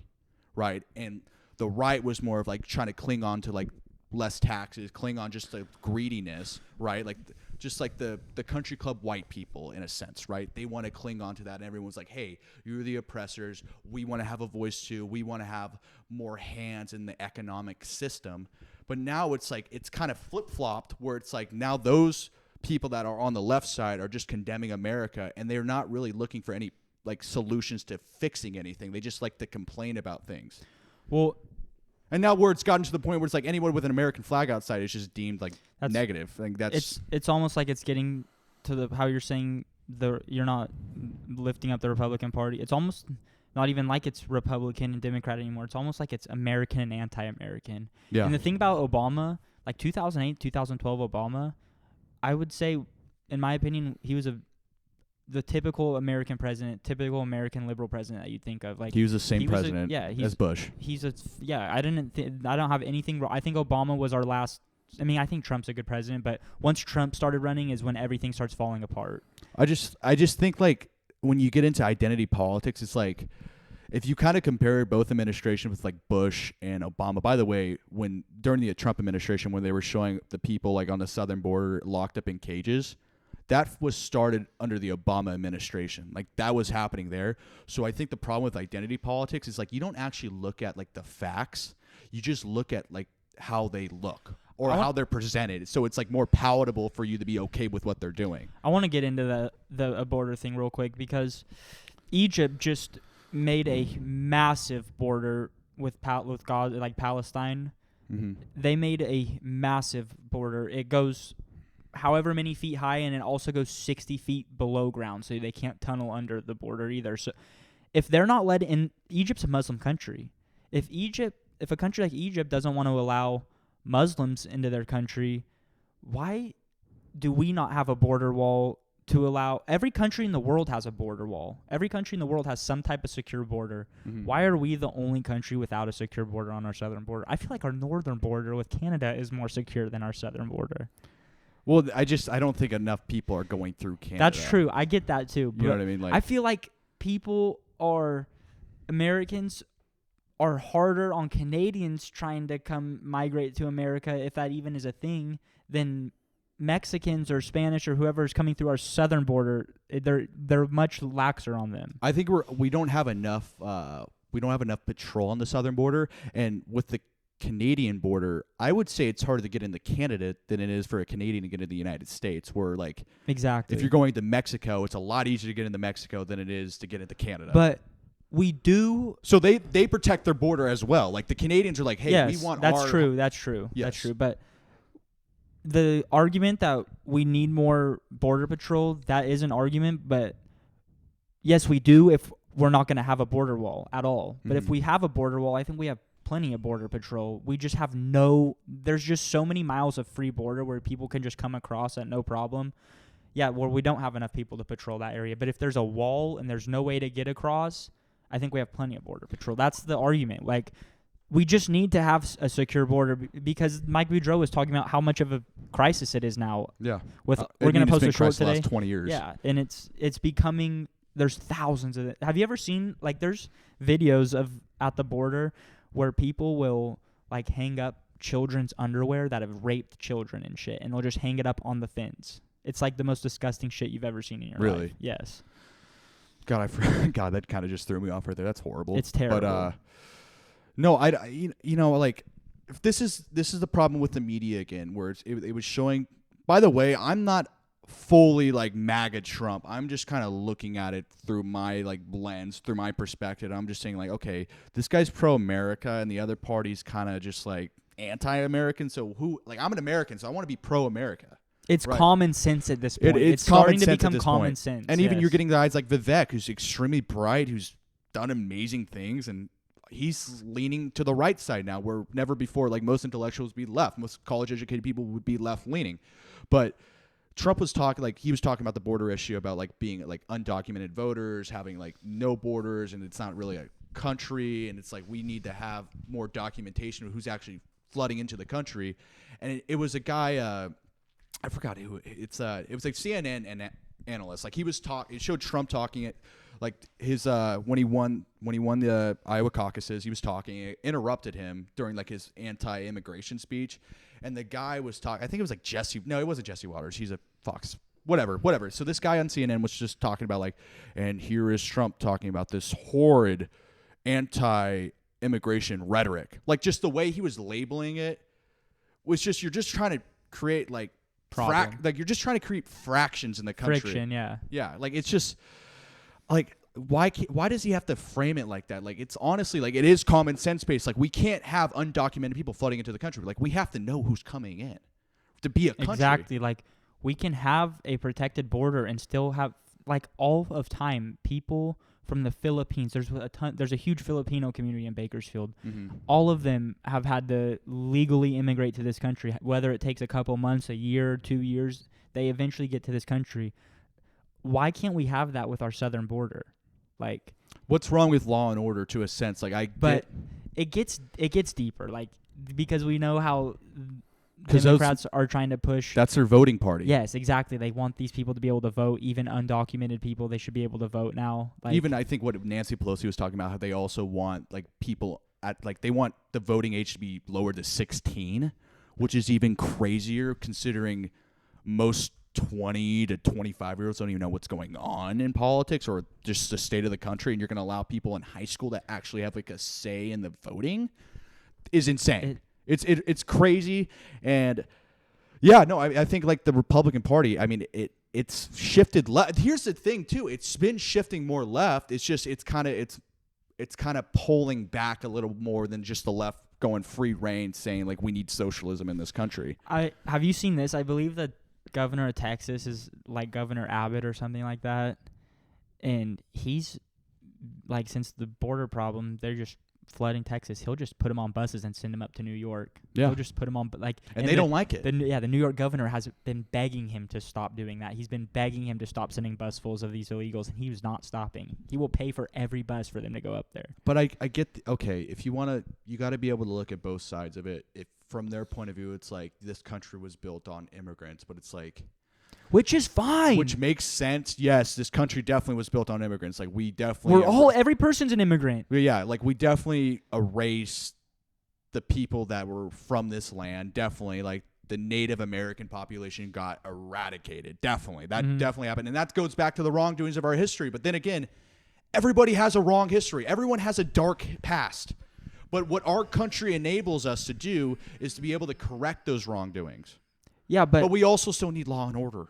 right? And the right was more of like trying to cling on to like less taxes, cling on just the greediness, right? Like just like the country club white people in a sense, right? They want to cling on to that, and everyone's like, hey, you're the oppressors. We want to have a voice too. We want to have more hands in the economic system. But now it's like it's kind of flip-flopped, where it's like now those people that are on the left side are just condemning America, and they're not really looking for any like solutions to fixing anything. They just like to complain about things. Well, and now where it's gotten to the point where it's like anyone with an American flag outside is just deemed like negative. I think it's almost like it's getting to the how you're saying you're not lifting up the Republican Party. It's almost not even like it's Republican and Democrat anymore. It's almost like it's American and anti-American. Yeah. And the thing about Obama, like 2008, 2012 Obama, I would say, in my opinion, he was the typical American president, typical American liberal president that you'd think of. Like he was the same president as Bush. I don't have anything wrong. I think Obama was our last. I mean, I think Trump's a good president, but once Trump started running is when everything starts falling apart. I just think like when you get into identity politics, it's like if you kind of compare both administrations with like Bush and Obama. By the way, when during the Trump administration, when they were showing the people like on the southern border locked up in cages, that was started under the Obama administration. Like that was happening there. So I think the problem with identity politics is like you don't actually look at like the facts. You just look at like how they look or how they're presented. So it's like more palatable for you to be okay with what they're doing. I want to get into the border thing real quick, because Egypt just made a massive border with God, like Palestine. Mm-hmm. They made a massive border. It goes however many feet high, and it also goes 60 feet below ground, so they can't tunnel under the border either. So if they're not let in, Egypt's a Muslim country. If a country like Egypt doesn't want to allow Muslims into their country, why do we not have a border wall to allow? Every country in the world has a border wall. Every country in the world has some type of secure border. Mm-hmm. Why are we the only country without a secure border on our southern border? I feel like our northern border with Canada is more secure than our southern border. Well, I don't think enough people are going through Canada. That's true. I get that too. You know what I mean? Like, I feel like Americans are harder on Canadians trying to come migrate to America, if that even is a thing, than Mexicans or Spanish or whoever is coming through our southern border. They're much laxer on them. I think we don't have enough patrol on the southern border, and with the Canadian border, I would say it's harder to get into Canada than it is for a Canadian to get into the United States. Where like exactly, if you're going to Mexico, it's a lot easier to get into Mexico than it is to get into Canada. But we do. So they protect their border as well. Like the Canadians are like, hey, yes, we want. That's true. Yes. That's true. But the argument that we need more border patrol, that is an argument. But yes, we do if we're not going to have a border wall at all. But if we have a border wall, I think we have plenty of border patrol. We just have there's just so many miles of free border where people can just come across at no problem. Yeah, well, we don't have enough people to patrol that area. But if there's a wall and there's no way to get across, I think we have plenty of border patrol. That's the argument. Like, we just need to have a secure border because Mike Boudreau was talking about how much of a crisis it is now. Yeah. We're going to post a short today. The last 20 years. Yeah, and it's becoming, there's thousands of it. Have you ever seen, like, there's videos of at the border where people will, like, hang up children's underwear that have raped children and shit, and they'll just hang it up on the fence. It's like the most disgusting shit you've ever seen in your life. Really? Yes. God, God, that kind of just threw me off right there. That's horrible. It's terrible. But no, like, if this is the problem with the media again, where it was showing. By the way, I'm not fully like MAGA Trump. I'm just kind of looking at it through my like lens, through my perspective. I'm just saying like, okay, this guy's pro-America and the other party's kind of just like anti-American. So I'm an American, so I want to be pro-America. It's right. Common sense at this point. It's starting to sense become common sense. And even you're getting guys like Vivek, who's extremely bright, who's done amazing things, and he's leaning to the right side now, where never before, like, most intellectuals would be left. Most college-educated people would be left-leaning. But Trump was talking about the border issue, about like being like undocumented voters, having like no borders, and it's not really a country, and it's like we need to have more documentation of who's actually flooding into the country. And it was a guy, I forgot who it was, like CNN and analyst. Like, it showed Trump talking at like his when he won the Iowa caucuses. He was talking, it interrupted him during like his anti-immigration speech, and the guy was talking. I think it was like it wasn't Jesse Waters. He's a Fox. Whatever. So this guy on CNN was just talking about like, and here is Trump talking about this horrid anti-immigration rhetoric. Like, just the way he was labeling it was just, you're just trying to create like you're just trying to create fractions in the country. Friction, yeah. Yeah, like, it's just like, why does he have to frame it like that? Like, it's honestly like, it is common sense based. Like, we can't have undocumented people flooding into the country. Like, we have to know who's coming in to be a country. Exactly. Like, we can have a protected border and still have, like, all of time, people from the Philippines. There's a huge Filipino community in Bakersfield. Mm-hmm. All of them have had to legally immigrate to this country. Whether it takes a couple months, a year, 2 years, they eventually get to this country. Why can't we have that with our southern border? Like, what's wrong with law and order, to a sense? Like, it gets deeper. Like, because we know how Democrats are trying to push. That's their voting party. Yes, exactly. They want these people to be able to vote. Even undocumented people, they should be able to vote now. Like, even I think what Nancy Pelosi was talking about, how they also want like people they want the voting age to be lowered to 16, which is even crazier considering most 20 to 25-year-olds don't even know what's going on in politics or just the state of the country, and you're going to allow people in high school to actually have like a say in the voting is insane. It's crazy. And yeah, no, I think like the Republican Party, I mean, it's shifted left. Here's the thing too, it's been shifting more left. It's just it's kind of pulling back a little more than just the left going free reign, saying like we need socialism in this country. Have you seen this? I believe the governor of Texas is like Governor Abbott or something like that, and he's like, since the border problem, they're just flooding Texas, he'll just put them on buses and send them up to New York. Yeah. He'll just put them on, and they don't like it. The New York governor has been begging him to stop doing that. He's been begging him to stop sending busfuls of these illegals, and he was not stopping. He will pay for every bus for them to go up there. But I get, okay, if you want to, you got to be able to look at both sides of it. If from their point of view, it's like this country was built on immigrants, but it's like, which is fine. which makes sense. Yes, this country definitely was built on immigrants. Like we definitely, every person's an immigrant. yeah, like we definitely erased the people that were from this land. Definitely, like the Native American population got eradicated. Definitely, that definitely happened, and that goes back to the wrongdoings of our history. But then again, everybody has a wrong history. Everyone has a dark past. But what our country enables us to do is to be able to correct those wrongdoings. Yeah, but we also still need law and order.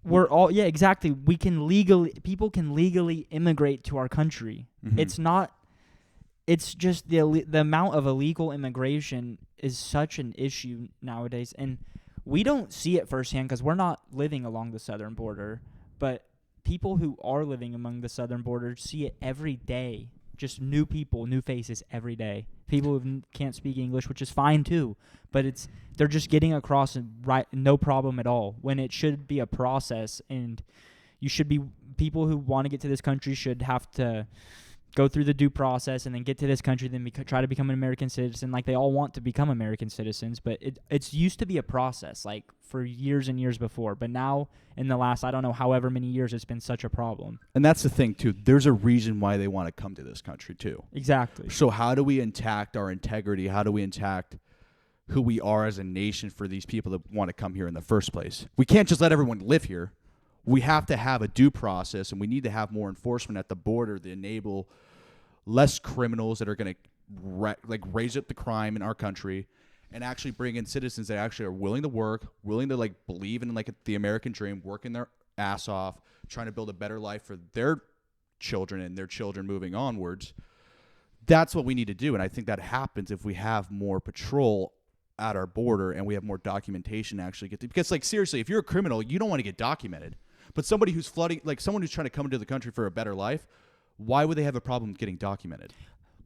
Exactly. People can legally immigrate to our country. It's just the amount of illegal immigration is such an issue nowadays, and we don't see it firsthand because we're not living along the southern border, but people who are living among the southern border see it every day. Just new people, new faces every day. People who can't speak English, which is fine too, but they're just getting across no problem at all. When it should be a process, and people who want to get to this country should have to go through the due process and then get to this country, then try to become an American citizen. Like they all want to become American citizens, but it's used to be a process, like for years and years before. But now, in the last, I don't know, however many years, it's been such a problem. And that's the thing too. There's a reason why they want to come to this country too. Exactly. So how do we intact our integrity? How do we intact who we are as a nation for these people that want to come here in the first place? We can't just let everyone live here. We have to have a due process, and we need to have more enforcement at the border to enable less criminals that are going to raise up the crime in our country, and actually bring in citizens that actually are willing to work, willing to believe in the American dream, working their ass off, trying to build a better life for their children and their children moving onwards. That's what we need to do, and I think that happens if we have more patrol at our border and we have more documentation to actually get to. Because seriously, if you're a criminal, you don't want to get documented. But somebody who's flooding, someone who's trying to come into the country for a better life, why would they have a problem getting documented?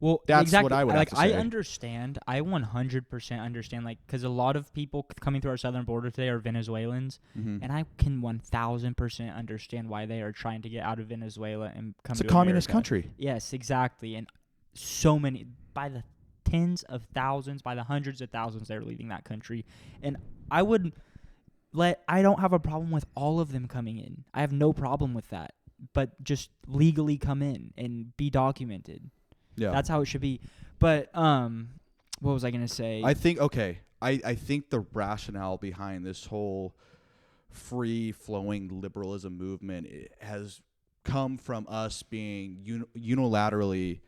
Well, that's exactly. what I would have to say. I understand. I 100% understand. Because a lot of people coming through our southern border today are Venezuelans, and I can 1,000% understand why they are trying to get out of Venezuela and come. It's a communist country. Yes, exactly, and so many, by the tens of thousands, by the hundreds of thousands, they're leaving that country, and I don't have a problem with all of them coming in. I have no problem with that. But just legally come in and be documented. Yeah. That's how it should be. But what was I going to say? I think the rationale behind this whole free-flowing liberalism movement has come from us being unilaterally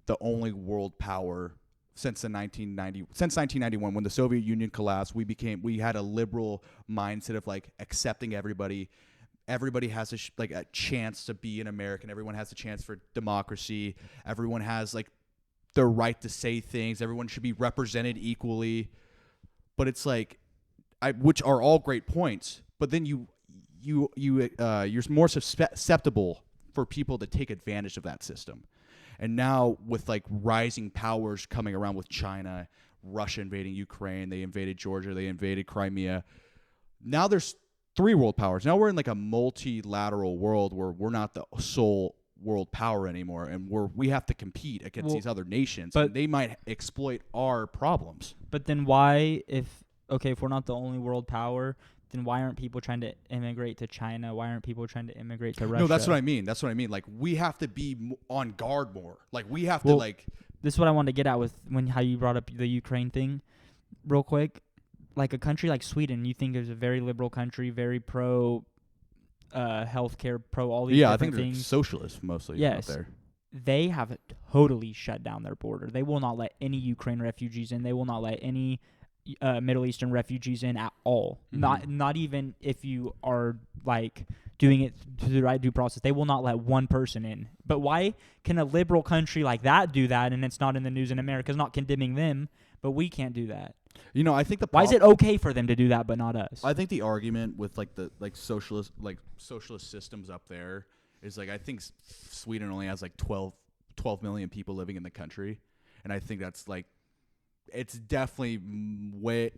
the only world power since 1991, when the Soviet Union collapsed. We had a liberal mindset of accepting everybody. Everybody has a chance to be an American. Everyone has a chance for democracy. Everyone has the right to say things. Everyone should be represented equally. But it's which are all great points. But then you're more susceptible for people to take advantage of that system. And now with rising powers coming around with China, Russia invading Ukraine, they invaded Georgia, they invaded Crimea. Now there's 3 world powers. Now we're in a multilateral world where we're not the sole world power anymore, and we have to compete against these other nations, but they might exploit our problems. But then why, if we're not the only world power, then why aren't people trying to immigrate to China? Why aren't people trying to immigrate to Russia? No, that's what I mean. We have to be on guard more. We have to This is what I wanted to get at with how you brought up the Ukraine thing, real quick. A country like Sweden, you think is a very liberal country, very pro healthcare, pro all these different things. Yeah, I think they're socialist mostly. Yes, out there. They have totally shut down their border. They will not let any Ukraine refugees in. They will not let any Middle Eastern refugees in at all. Not even if you are doing it through the right due process. They will not let one person in. But why can a liberal country like that do that, and it's not in the news in America? It's not condemning them, but we can't do that. I think why is it okay for them to do that but not us? I think the argument with the socialist systems up there is I think Sweden only has 12 million people living in the country, and I think that's it's definitely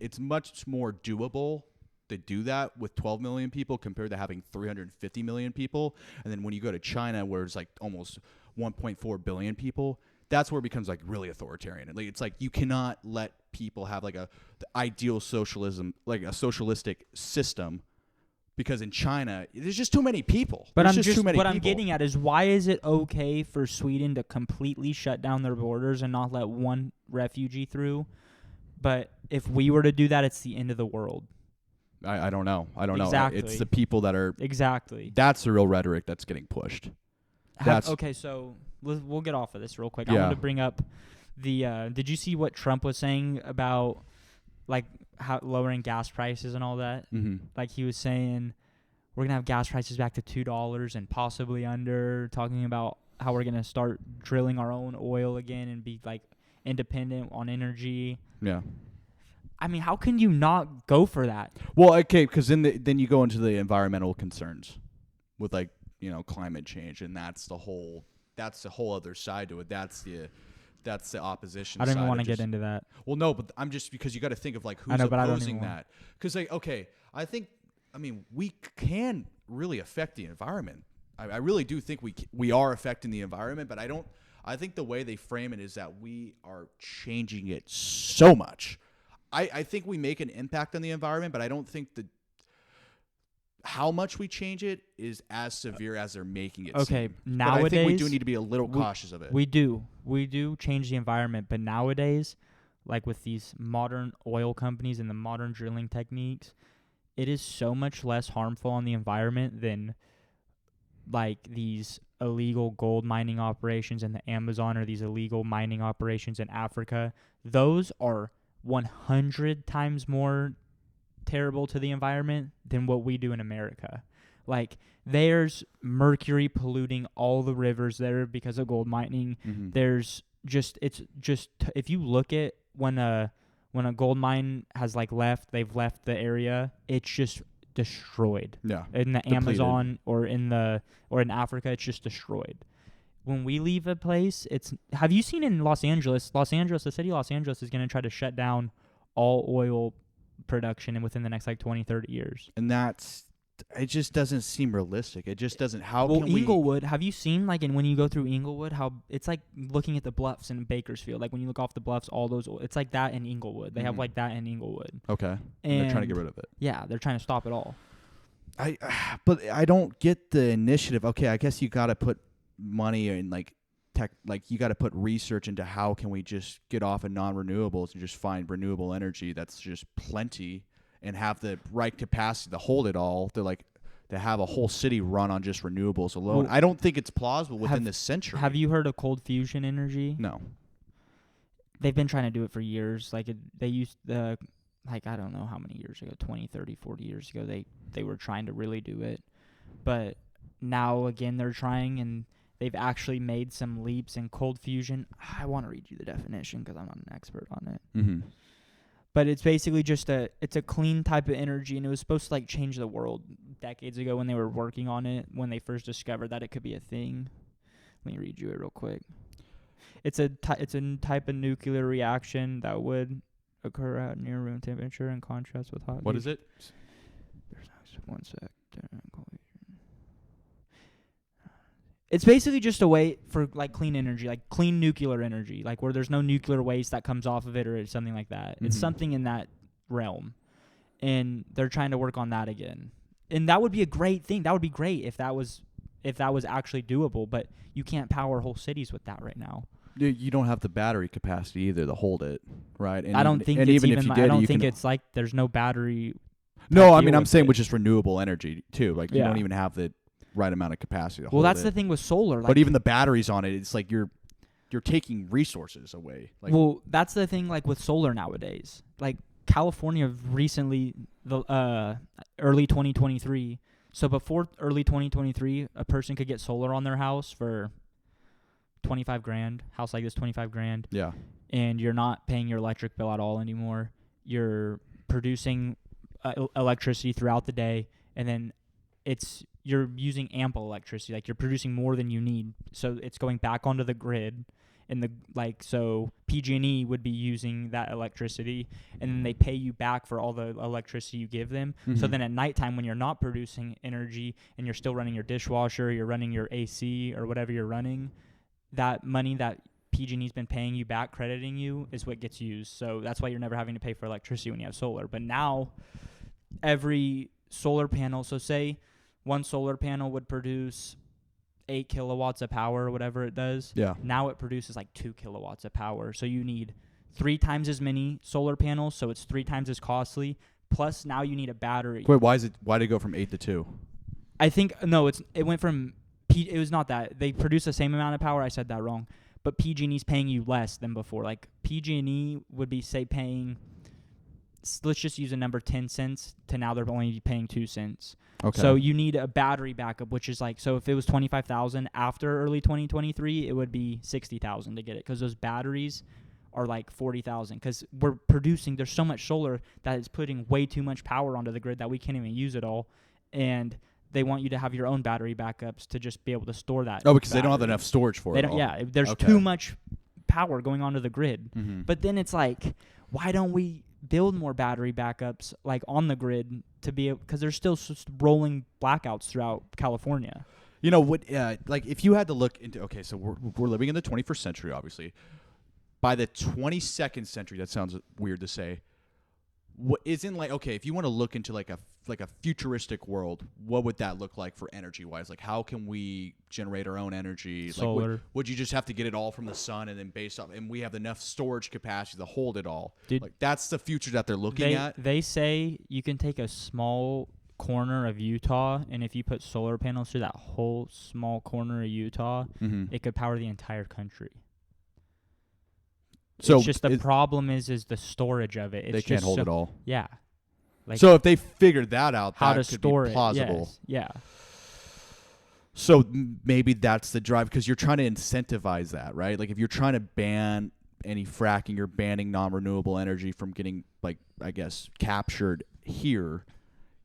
it's much more doable to do that with 12 million people compared to having 350 million people. And then when you go to China, where it's almost 1.4 billion people, that's where it becomes like really authoritarian. Like it's like you cannot let people have like the ideal socialism, like a socialistic system, because in China there's just too many people. But There's just too many I'm people. getting at is, why is it okay for Sweden to completely shut down their borders and not let one refugee through? But if we were to do that, it's the end of the world. I don't know. I don't Exactly. know. It's the people that are Exactly. That's the real rhetoric that's getting pushed. That's Okay, so we'll get off of this real quick. I Yeah. want to bring up the. Did you see what Trump was saying about like how lowering gas prices and all that? Mhm. Like he was saying, we're gonna have gas prices back to $2 and possibly under. Talking about how we're gonna start drilling our own oil again and be like independent on energy. Yeah. I mean, how can you not go for that? Well, okay, because then you go into the environmental concerns with like climate change, and that's the whole other side to it. That's the opposition. I don't side even want to of get just- into that. Well, no, but I'm just because you got to think of like who's I know, but I don't opposing even that. Because like okay, I mean we can really affect the environment. I really do think we are affecting the environment, but I think the way they frame it is that we are changing it so much. I think we make an impact on the environment, but I don't think how much we change it is as severe as they're making it Okay, seem. nowadays But I think we do need to be a little cautious of it. We do change the environment, but nowadays, like with these modern oil companies and the modern drilling techniques, it is so much less harmful on the environment than like these illegal gold mining operations in the Amazon or these illegal mining operations in Africa. Those are 100 times more terrible to the environment than what we do in America. Like there's mercury polluting all the rivers there because of gold mining. Mm-hmm. There's just if you look at when a gold mine has they've left the area, it's just destroyed. Yeah. In the Depleted. Amazon or in Africa, it's just destroyed. When we leave a place, have you seen in Los Angeles, the city of Los Angeles is going to try to shut down all oil production and within the next 20, 30 years. And it just doesn't seem realistic. It just doesn't. How can Inglewood, have you seen when you go through Inglewood, how it's like looking at the bluffs in Bakersfield, like when you look off the bluffs, all those, it's like that in Inglewood. They have like that in Inglewood. Okay. And they're trying to get rid of it. Yeah, they're trying to stop it all. But I don't get the initiative. Okay, I guess you got to put money in you got to put research into how can we just get off of non-renewables and just find renewable energy that's just plenty and have the right capacity to hold it all, to have a whole city run on just renewables alone. Well, I don't think it's plausible within this century. Have you heard of cold fusion energy? No. They've been trying to do it for years. They used I don't know how many years ago, 20, 30, 40 years ago, they were trying to really do it. But now, again, they're trying, and they've actually made some leaps in cold fusion. I want to read you the definition because I'm not an expert on it. Mm-hmm. But it's basically it's a clean type of energy, and it was supposed to change the world decades ago when they were working on it, when they first discovered that it could be a thing. Let me read you it real quick. It's a type of nuclear reaction that would occur at near room temperature in contrast with hot. What is it? One sec. It's basically just a way for clean energy, clean nuclear energy, where there's no nuclear waste that comes off of it or something like that. Mm-hmm. It's something in that realm, and they're trying to work on that again. And that would be a great thing. That would be great if that was actually doable. But you can't power whole cities with that right now. You don't have the battery capacity either to hold it, right? And I don't think and it's even if you did, I don't think it's there's no battery. No, I mean I'm saying with just renewable energy too. You don't even have the right amount of capacity to hold it. Well, that's the thing with solar. But even the batteries on it, it's you're taking resources away. Well, that's the thing with solar nowadays. California recently, the early 2023. So before early 2023, a person could get solar on their house for $25,000. House like this, $25,000. Yeah. And you're not paying your electric bill at all anymore. You're producing electricity throughout the day, and then you're using ample electricity. You're producing more than you need, so it's going back onto the grid. And so PG&E would be using that electricity, and then they pay you back for all the electricity you give them. Mm-hmm. So then at nighttime, when you're not producing energy and you're still running your dishwasher, you're running your AC or whatever you're running, that money that PG&E's been paying you back, crediting you, is what gets used. So that's why you're never having to pay for electricity when you have solar. But now every solar panel, so say one solar panel would produce 8 kilowatts of power or whatever it does. Yeah. Now it produces like 2 kilowatts of power. So you need 3 times as many solar panels, so it's 3 times as costly. Plus now you need a battery. Wait, why did it go from 8 to 2? I think no, it went from it was not that. They produce the same amount of power. I said that wrong. But PG&E's paying you less than before. Like PG&E would be say paying, let's just use a number 10 cents to now they're only paying 2 cents. Okay. So you need a battery backup, which is like, so if it was 25,000 after early 2023, it would be 60,000 to get it, because those batteries are like 40,000, because there's so much solar that is putting way too much power onto the grid that we can't even use it all, and they want you to have your own battery backups to just be able to store that. Oh, because they don't have enough storage for it. Yeah, there's Okay. too much power going onto the grid. Mm-hmm. But then it's like, why don't we build more battery backups like on the grid to be, because there's still rolling blackouts throughout California. You know what? Like if you had to look into, okay, so we're living in the 21st century, obviously. By the 22nd century, that sounds weird to say. What isn't like, okay, if you want to look into like a futuristic world, what would that look like for energy wise? Like how can we generate our own energy? Solar. Like would you just have to get it all from the sun and then based off, and we have enough storage capacity to hold it all? Dude, like that's the future that they're looking at. They say you can take a small corner of Utah, and if you put solar panels through that whole small corner of Utah, it could power the entire country. So it's just the problem is the storage of it. It's they can't just hold it all. Yeah. Like So if they figured that out, how that to could store be plausible. it. Yes. Yeah. So maybe that's the drive, because you're trying to incentivize that, right? Like if you're trying to ban any fracking, you're banning non-renewable energy from getting, like, I guess, captured here.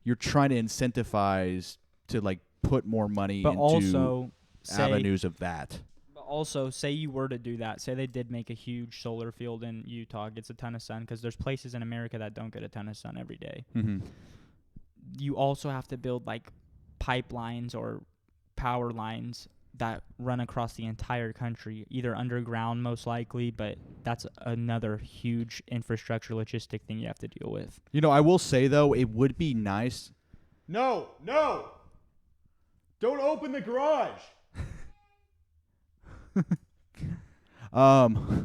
You're trying to incentivize to like put more money But into also avenues of that. Also, say you were to do that. Say they did make a huge solar field in Utah, gets a ton of sun, because there's places in America that don't get a ton of sun every day. Mm-hmm. You also have to build like pipelines or power lines that run across the entire country, either underground most likely, but that's another huge infrastructure logistic thing you have to deal with. You know, I will say though, it would be nice. No, don't open the garage. God,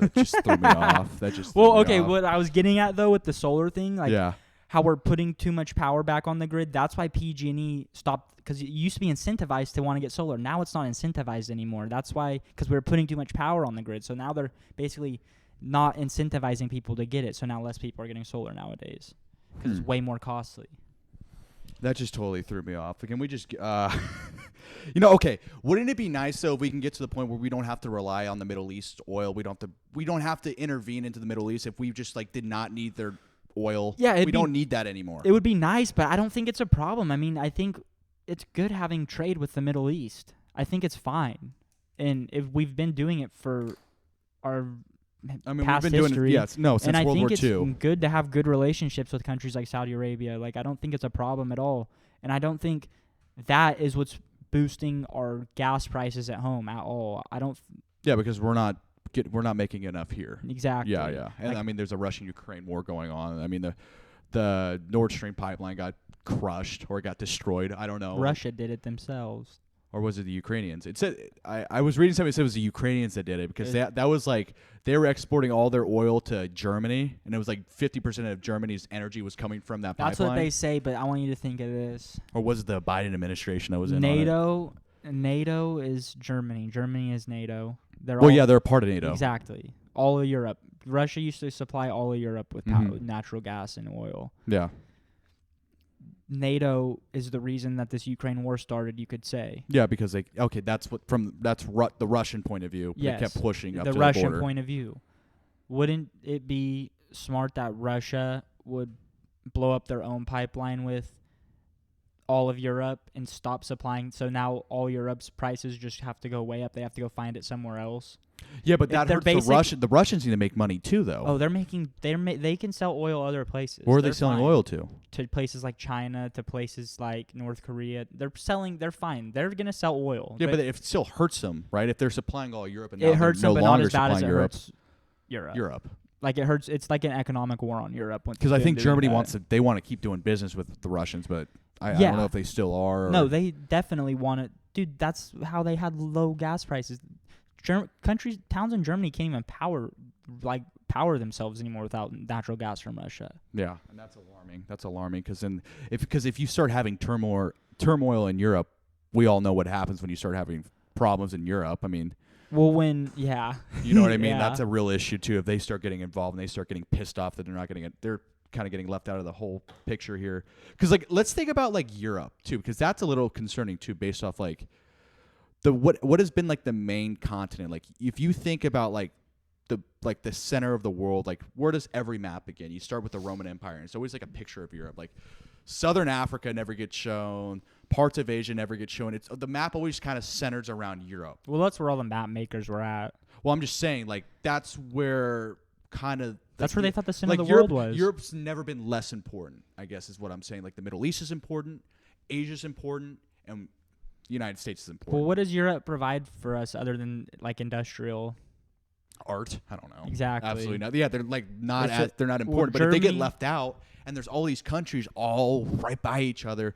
that just threw me off. That just threw me off. What I was getting at though with the solar thing, like Yeah. how we're putting too much power back on the grid. That's why PG&E stopped, because it used to be incentivized to want to get solar. Now it's not incentivized anymore. That's why, because we're putting too much power on the grid. So now they're basically not incentivizing people to get it. So now less people are getting solar nowadays because it's way more costly. That just totally threw me off. Can we just, okay? Wouldn't it be nice though if we can get to the point where we don't have to rely on the Middle East oil? We don't have to intervene into the Middle East if we just like did not need their oil. Yeah, we don't need that anymore. It would be nice, but I don't think it's a problem. I mean, I think it's good having trade with the Middle East. I think it's fine, and if we've been doing it for our past we've been history, doing it. Since World War II. And I think it's good to have good relationships with countries like Saudi Arabia. Like, I don't think it's a problem at all, and I don't think that is what's boosting our gas prices at home at all. I don't. Yeah, because we're not making enough here. Exactly. Yeah. And Like, there's a Russian-Ukraine war going on. I mean, the Nord Stream pipeline got crushed or got destroyed. I don't know. Russia did it themselves. Or was it the Ukrainians? It said I was reading something that said it was the Ukrainians that did it, because that was like they were exporting all their oil to Germany, and it was like 50% of Germany's energy was coming from that pipeline. That's what they say, but I want you to think of this. Or was it the Biden administration that was in NATO? NATO is Germany. Germany is NATO. They're a part of NATO. Exactly. All of Europe. Russia used to supply all of Europe with natural gas and oil. Yeah. NATO is the reason that this Ukraine war started, you could say. Yeah, because that's the Russian point of view. Yes, they kept pushing up to the the Russian border. point of view. Wouldn't it be smart that Russia would blow up their own pipeline with all of Europe and stop supplying. So now all Europe's prices just have to go way up. They have to go find it somewhere else. Yeah, but that They're hurts the Russian. The Russians need to make money too, though. Oh, they can sell oil other places. Where are they They're selling fine. oil to? To places like China, to places like North Korea. They're fine. They're going to sell oil. Yeah, but it still hurts them, right? If they're supplying all Europe and now it hurts they're them, no but not longer as bad as supplying it Europe. hurts Europe. Europe. Like it hurts. It's like an economic war on Europe. Because I think Germany they want to keep doing business with the Russians, but I don't know if they still are. No, they definitely want it. Dude, that's how they had low gas prices. Towns in Germany can't even power themselves anymore without natural gas from Russia. Yeah, and that's alarming. That's alarming because if you start having turmoil in Europe, we all know what happens when you start having problems in Europe. I mean, well, you know what I mean. Yeah. That's a real issue too. If they start getting involved and they start getting pissed off that they're not getting it, they're kind of getting left out of the whole picture here. Because let's think about Europe too, because that's a little concerning too, based off what has been the main continent. Like if you think about the center of the world, where does every map begin? You start with the Roman Empire, and it's always a picture of Europe. Southern Africa never gets shown, parts of Asia never get shown. It's the map always kind of centers around Europe. Well, that's where all the map makers were at. Well, I'm just saying, that's where that's where they thought the center of the Europe, world was. Europe's never been less important, I guess is what I'm saying. The Middle East is important, Asia's important, and the United States is important. Well, what does Europe provide for us other than industrial art? I don't know. Exactly. Absolutely not. Yeah, they're they're not important. Well, but if they get left out, and there's all these countries all right by each other,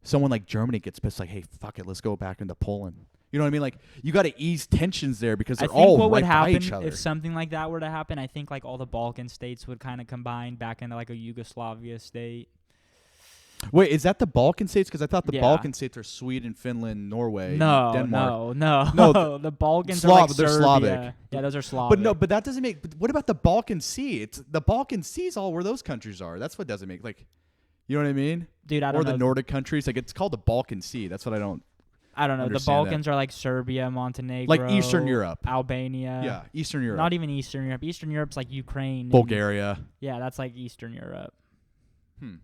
someone like Germany gets pissed. Hey, fuck it, let's go back into Poland. You know what I mean? You got to ease tensions there because they're all what right would by each other. happen if something like that were to happen? I think all the Balkan states would kind of combine back into a Yugoslavia state. Wait, is that the Balkan states? Because I thought the Yeah. Balkan states are Sweden, Finland, Norway, No, Denmark. no. The Balkans are they're Serbia. Slavic. Yeah, those are Slavic. But that doesn't make. But what about the Balkan Sea? It's the Balkan Sea is all where those countries are. That's what doesn't make you know what I mean? Dude, I don't know. Or the Nordic countries. It's called the Balkan Sea. That's what I don't. I don't know. The Balkans are Serbia, Montenegro, Eastern Europe, Albania. Yeah, Eastern Europe. Not even Eastern Europe. Eastern Europe's Ukraine, Bulgaria. Yeah, that's Eastern Europe.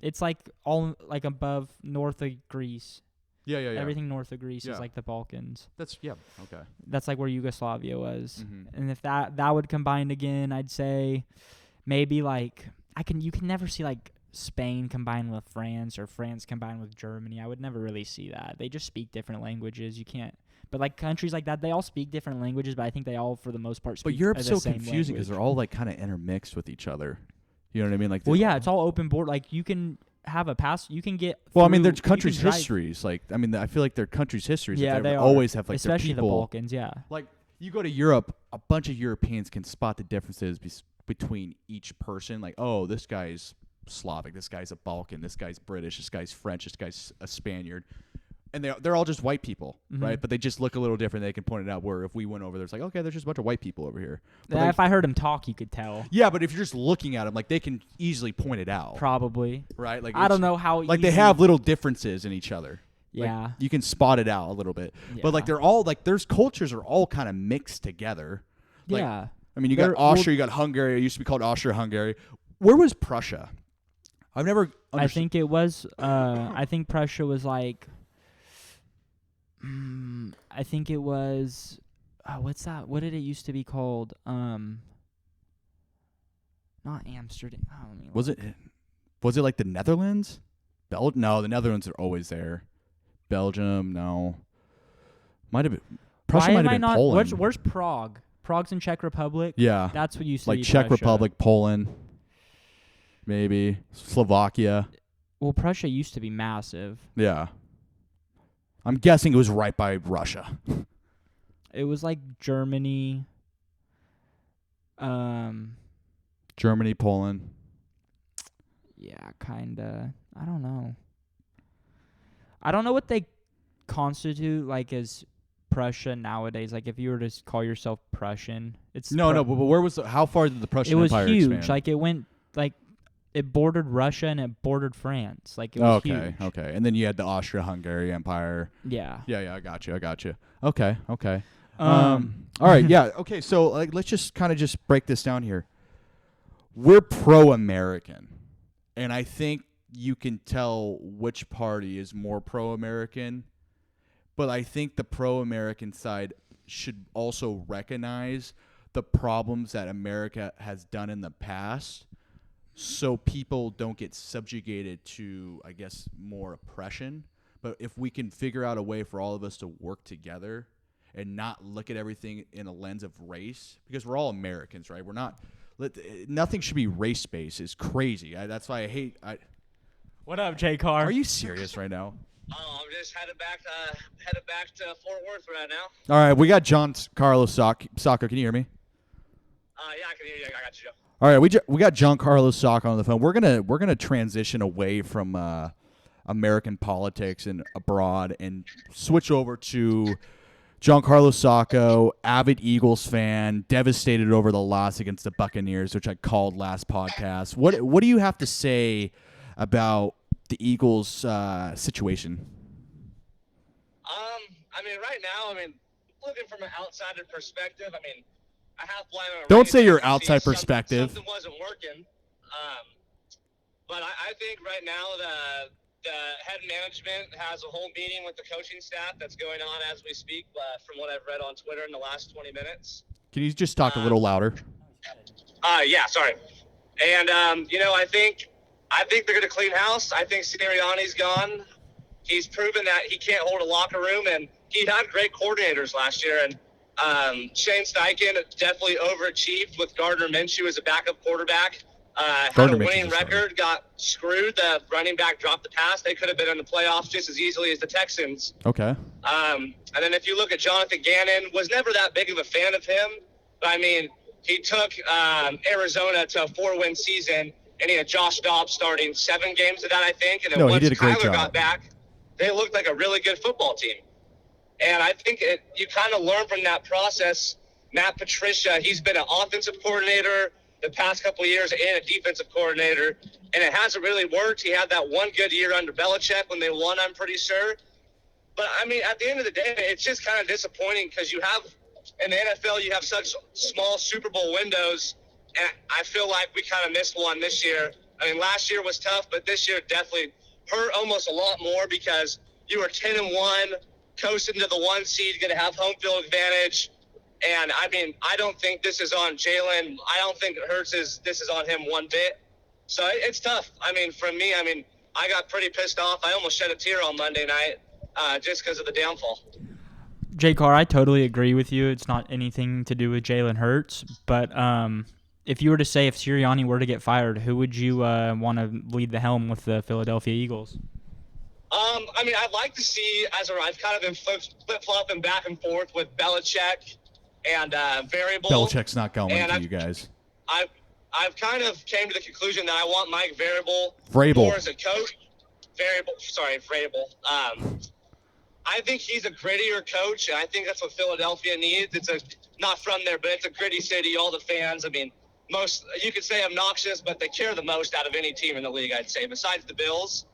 It's all above north of Greece. Yeah. Everything north of Greece is the Balkans. That's okay. That's where Yugoslavia was. Mm-hmm. And if that would combine again, I'd say maybe you can never see Spain combined with France or France combined with Germany. I would never really see that. They just speak different languages. You can't. But countries like that, they all speak different languages, but I think they all for the most part speak. But Europe's the so same confusing because they're all kind of intermixed with each other. You know what I mean? Well, yeah, it's all open board. You can have a pass. You can get. Well, I mean, their countries' histories. I feel like their countries' histories. Yeah, they always have especially their people. the Balkans. Yeah. You go to Europe, a bunch of Europeans can spot the differences between each person. Oh, this guy's Slavic, this guy's a Balkan, this guy's British, this guy's French, this guy's a Spaniard. And they're all just white people, right? But they just look a little different. They can point it out. Where if we went over there, it's okay, there's just a bunch of white people over here. But if I heard him talk, you could tell. Yeah, but if you're just looking at them, they can easily point it out. Probably. Right? I don't know how. They have little differences in each other. Yeah. You can spot it out a little bit. Yeah. But they're all there's cultures are all kind of mixed together. Yeah. I mean, you got Austria, you got Hungary. It used to be called Austria-Hungary. Where was Prussia? I've never understood. I think it was. I think Prussia was I think it was. What's that? What did it used to be called? Not Amsterdam. Was it the Netherlands? No, the Netherlands are always there. Belgium, no. Might have been. Prussia might have been Poland. Where's Prague? Prague's in Czech Republic. Yeah. That's what used to be Czech Prussia. Republic, Poland, maybe Slovakia. Well, Prussia used to be massive. Yeah. I'm guessing it was right by Russia. It was Germany. Germany, Poland. Yeah, kinda. I don't know. I don't know what they constitute as Prussia nowadays. If you were to call yourself Prussian, it's no. But where was how far did the Prussian Empire expand? It was huge. expand? It went it bordered Russia and it bordered France. It was huge. Okay. And then you had the Austria-Hungary Empire. Yeah. Yeah. I got you. Okay. All right. Yeah. Okay. So let's just kind of just break this down here. We're pro-American, and I think you can tell which party is more pro-American, but I think the pro-American side should also recognize the problems that America has done in the past, so people don't get subjugated to, I guess, more oppression. But if we can figure out a way for all of us to work together and not look at everything in a lens of race, because we're all Americans, right? We're not. Nothing should be race-based. It's crazy. That's why I hate. What up, J. Carr? Are you serious right now? Oh, I'm just headed back to Fort Worth right now. All right, we got John Carlos Sacco. Can you hear me? Yeah, I can hear you. I got you, Joe. All right, we got John Carlos Sacco on the phone. We're gonna transition away from American politics and abroad and switch over to John Carlos Sacco, avid Eagles fan, devastated over the loss against the Buccaneers, which I called last podcast. What do you have to say about the Eagles situation? I mean, right now, looking from an outsider perspective, I have blame on Don't say your outside perspective. Something wasn't working. But I think right now the head management has a whole meeting with the coaching staff that's going on as we speak, from what I've read on Twitter in the last 20 minutes. Can you just talk a little louder? Yeah, sorry. And, I think they're going to clean house. I think Sirianni's gone. He's proven that he can't hold a locker room, and he had great coordinators last year. And Shane Steichen definitely overachieved with Gardner Minshew as a backup quarterback. Had a winning record, got screwed. The running back dropped the pass. They could have been in the playoffs just as easily as the Texans. Okay. And then if you look at Jonathan Gannon, was never that big of a fan of him. But, he took Arizona to a 4-win season, and he had Josh Dobbs starting 7 games of that, I think. And then once Kyler got back, they looked like a really good football team. And I think you kind of learn from that process. Matt Patricia, he's been an offensive coordinator the past couple of years and a defensive coordinator, and it hasn't really worked. He had that one good year under Belichick when they won, I'm pretty sure. But, at the end of the day, it's just kind of disappointing because you have – in the NFL, you have such small Super Bowl windows, and I feel like we kind of missed one this year. Last year was tough, but this year definitely hurt almost a lot more because you were 10-1, coasting to the 1 seed, going to have home field advantage. And, I don't think this is on Jalen. I don't think this is on him one bit. So it's tough. For me, I got pretty pissed off. I almost shed a tear on Monday night just because of the downfall. J. Carr, I totally agree with you. It's not anything to do with Jalen Hurts. But if you were to say if Sirianni were to get fired, who would you want to lead the helm with the Philadelphia Eagles? I'd like to see, I've kind of been flip-flopping back and forth with Belichick and Variable. Belichick's not going to you guys. I've kind of came to the conclusion that I want Mike Vrabel more as a coach. Vrabel. I think he's a grittier coach, and I think that's what Philadelphia needs. It's not from there, but it's a gritty city. All the fans, most you could say obnoxious, but they care the most out of any team in the league, I'd say, besides the Bills.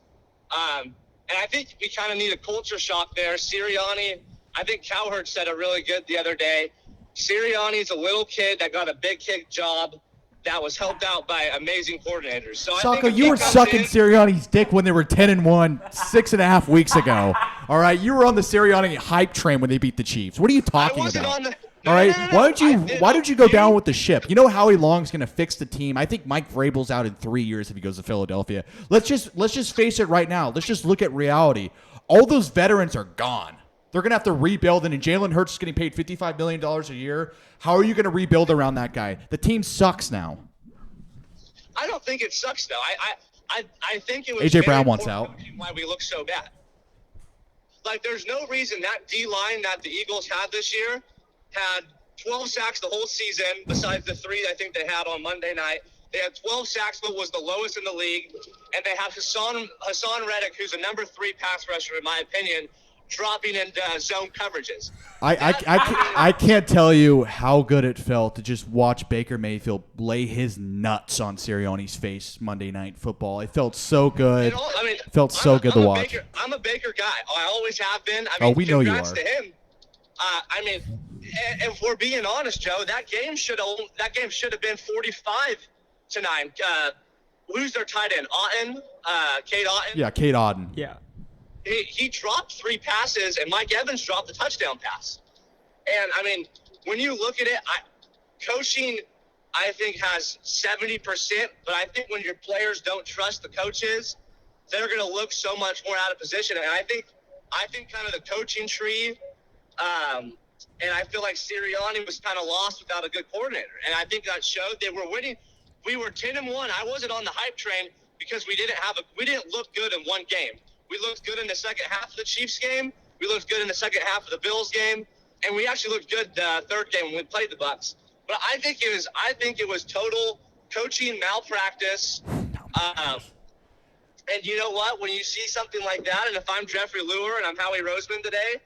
And I think we kind of need a culture shock there. Sirianni, I think Cowherd said it really good the other day. Sirianni's a little kid that got a big kick job that was helped out by amazing coordinators. So Sacco, you were sucking Sirianni's dick when they were 10-1 6.5 weeks ago. All right, you were on the Sirianni hype train when they beat the Chiefs. What are you talking about? All right, why don't you go down with the ship? You know Howie Long's going to fix the team. I think Mike Vrabel's out in 3 years if he goes to Philadelphia. Let's just face it right now. Let's just look at reality. All those veterans are gone. They're going to have to rebuild, and Jalen Hurts is getting paid $55 million a year. How are you going to rebuild around that guy? The team sucks now. I don't think it sucks, though. I think it was A.J. Brown wants out. Why we look so bad. There's no reason that D-line that the Eagles had this year had 12 sacks the whole season, besides the 3 I think they had on Monday night. They had 12 sacks, but was the lowest in the league. And they have Hassan Reddick, who's a number 3 pass rusher, in my opinion, dropping into zone coverages. I can't tell you how good it felt to just watch Baker Mayfield lay his nuts on Sirianni's face Monday Night Football. It felt so good. Felt so good to watch. I'm a Baker guy. I always have been. We know you are. To him. If we're being honest, Joe, that game should have been 45-9. who's their tight end? Otten, Kate Otten. Yeah, Kate Auden. Yeah. He dropped 3 passes, and Mike Evans dropped the touchdown pass. And, I mean, when you look at it, coaching, I think, has 70%, but I think when your players don't trust the coaches, they're going to look so much more out of position. And I think kind of the coaching tree, and I feel like Sirianni was kind of lost without a good coordinator. And I think that showed. They were winning. We were 10-1. I wasn't on the hype train because we didn't look good in one game. We looked good in the second half of the Chiefs game. We looked good in the second half of the Bills game, and we actually looked good the third game when we played the Bucs. But I think it was total coaching malpractice. And you know what? When you see something like that, and if I'm Jeffrey Luer and I'm Howie Roseman today,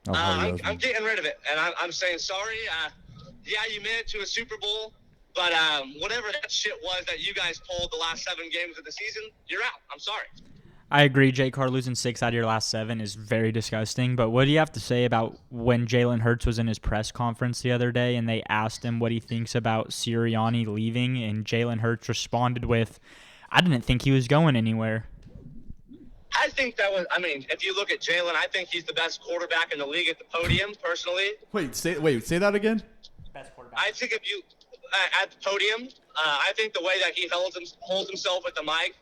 I'm getting rid of it. And I'm saying sorry. Yeah, you made it to a Super Bowl, but whatever that shit was that you guys pulled the last 7 games of the season, you're out. I'm sorry. I agree. Jay Carr losing 6 out of your last 7 is very disgusting. But what do you have to say about when Jalen Hurts was in his press conference the other day and they asked him what he thinks about Sirianni leaving, and Jalen Hurts responded with, "I didn't think he was going anywhere." I think that was. I mean, if you look at Jalen, I think he's the best quarterback in the league at the podium. Personally. Wait, say that again. Best quarterback. I think if you at the podium, I think the way that he holds himself with the mic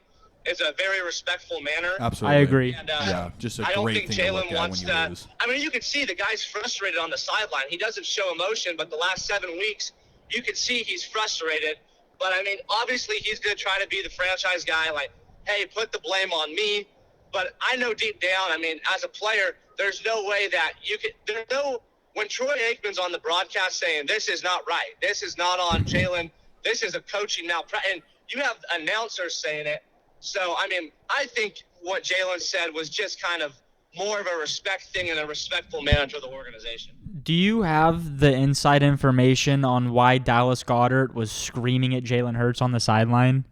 is a very respectful manner. Absolutely, I agree. And, yeah, just a I don't great think thing to look Jalen at wants when you to. lose. I mean, you can see the guy's frustrated on the sideline. He doesn't show emotion, but the last 7 weeks, you can see he's frustrated. But I mean, obviously, he's going to try to be the franchise guy. Like, hey, put the blame on me. But I know deep down, I mean, as a player, there's no way that you can. There's no. When Troy Aikman's on the broadcast saying this is not right, this is not on Jalen, this is a coaching malpractice, and you have announcers saying it. So, I mean, I think what Jalen said was just kind of more of a respect thing and a respectful manner to the organization. Do you have the inside information on why Dallas Goedert was screaming at Jalen Hurts on the sideline?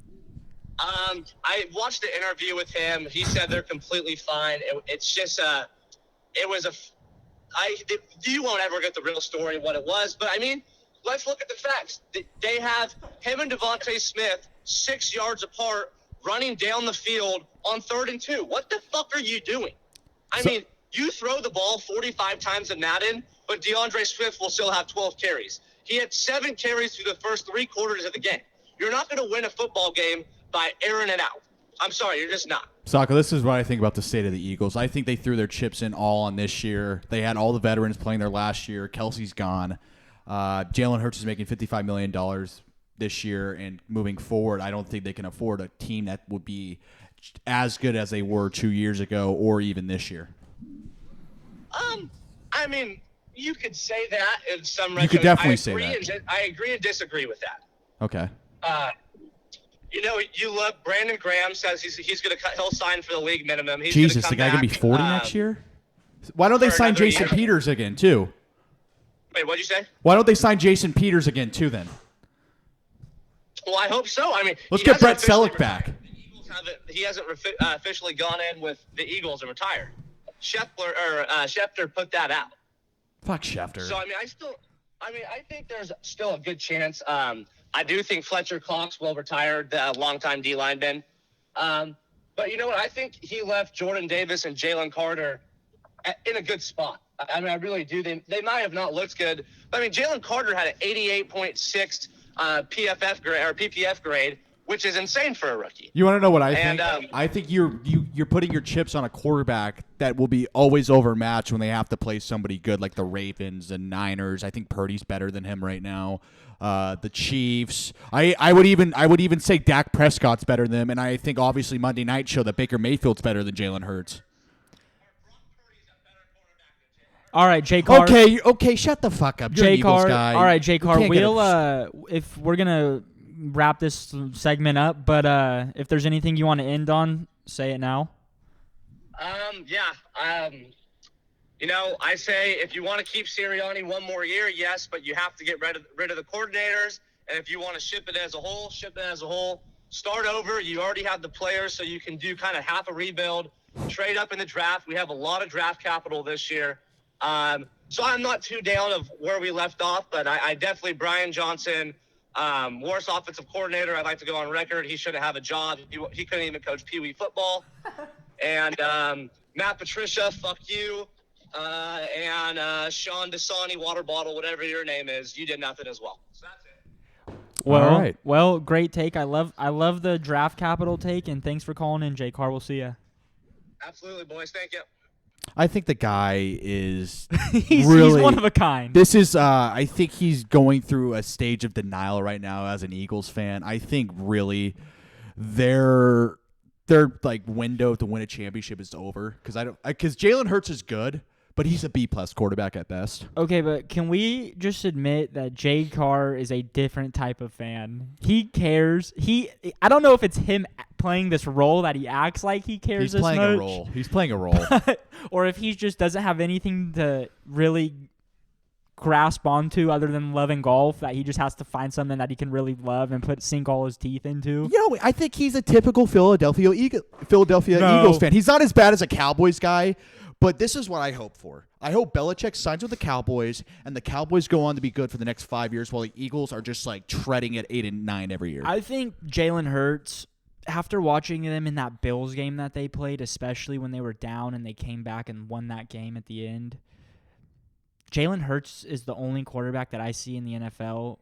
I watched the interview with him. He said they're completely fine. It's just you won't ever get the real story of what it was. But, I mean, let's look at the facts. They have him and Devontae Smith 6 yards apart running down the field on 3rd and 2. What the fuck are you doing? I mean, you throw the ball 45 times in Madden, but DeAndre Swift will still have 12 carries. He had 7 carries through the first 3 quarters of the game. You're not going to win a football game by airing it out. I'm sorry, you're just not. Saka, this is what I think about the state of the Eagles. I think they threw their chips in all on this year. They had all the veterans playing their last year. Kelsey's gone. Jalen Hurts is making $55 million this year, and moving forward, I don't think they can afford a team that would be as good as they were 2 years ago or even this year. I mean, you could say that in some. You could definitely say that. I agree and disagree with that. Okay. You know, you look. Brandon Graham says he's going to he'll sign for the league minimum. He's Jesus, the guy gonna be 40 next year. Why don't they sign Jason Peters again too? Wait, what'd you say? Why don't they sign Jason Peters again too then? Well, I hope so. I mean, let's get Brett Selleck back. He hasn't officially gone in with the Eagles and retired. Schefter put that out. Fuck Schefter. So I mean, I think there's still a good chance. I do think Fletcher Cox will retire, the longtime D lineman. But you know what? I think he left Jordan Davis and Jalen Carter in a good spot. I mean, I really do. They might have not looked good. But I mean, Jalen Carter had an 88.6 PFF grade or PPF grade, which is insane for a rookie. You want to know what I think? I think you're putting your chips on a quarterback that will be always overmatched when they have to play somebody good like the Ravens and Niners. I think Purdy's better than him right now. The Chiefs. I would even say Dak Prescott's better than him, and I think obviously Monday night showed that Baker Mayfield's better than Jalen Hurts. All right, Jay Carr. Okay, shut the fuck up. You're an Eagles guy. All right, Jay Carr. If we're gonna wrap this segment up, but if there's anything you want to end on, say it now. You know, I say if you want to keep Sirianni one more year, yes, but you have to get rid of the coordinators. And if you want to ship it as a whole. Start over. You already have the players, so you can do kind of half a rebuild. Trade up in the draft. We have a lot of draft capital this year. So I'm not too down of where we left off, but I definitely Brian Johnson, Worst offensive coordinator. I'd like to go on record. He shouldn't have a job. He couldn't even coach Pee Wee football. And Matt Patricia, fuck you. And Sean Dasani, water bottle, whatever your name is, you did nothing as well. So that's it. Well, All right. well, great take. I love the draft capital take, and thanks for calling in, Jay Carr. We'll see ya. Absolutely, boys. Thank you. I think the guy is he's really one of a kind. This is I think he's going through a stage of denial right now as an Eagles fan. I think really their like window to win a championship is over because Jalen Hurts is good, but he's a B+ quarterback at best. Okay, but can we just admit that Jay Carr is a different type of fan? He cares. I don't know if it's him playing this role that he acts like he cares He's this playing much, a role. He's playing a role. or if he just doesn't have anything to really grasp onto other than loving golf, that he just has to find something that he can really love and sink all his teeth into. You know, I think he's a typical Philadelphia Eagles fan. He's not as bad as a Cowboys guy, but this is what I hope for. I hope Belichick signs with the Cowboys, and the Cowboys go on to be good for the next 5 years, while the Eagles are just like treading at 8 and 9 every year. I think Jalen Hurts, after watching them in that Bills game that they played, especially when they were down and they came back and won that game at the end, Jalen Hurts is the only quarterback that I see in the NFL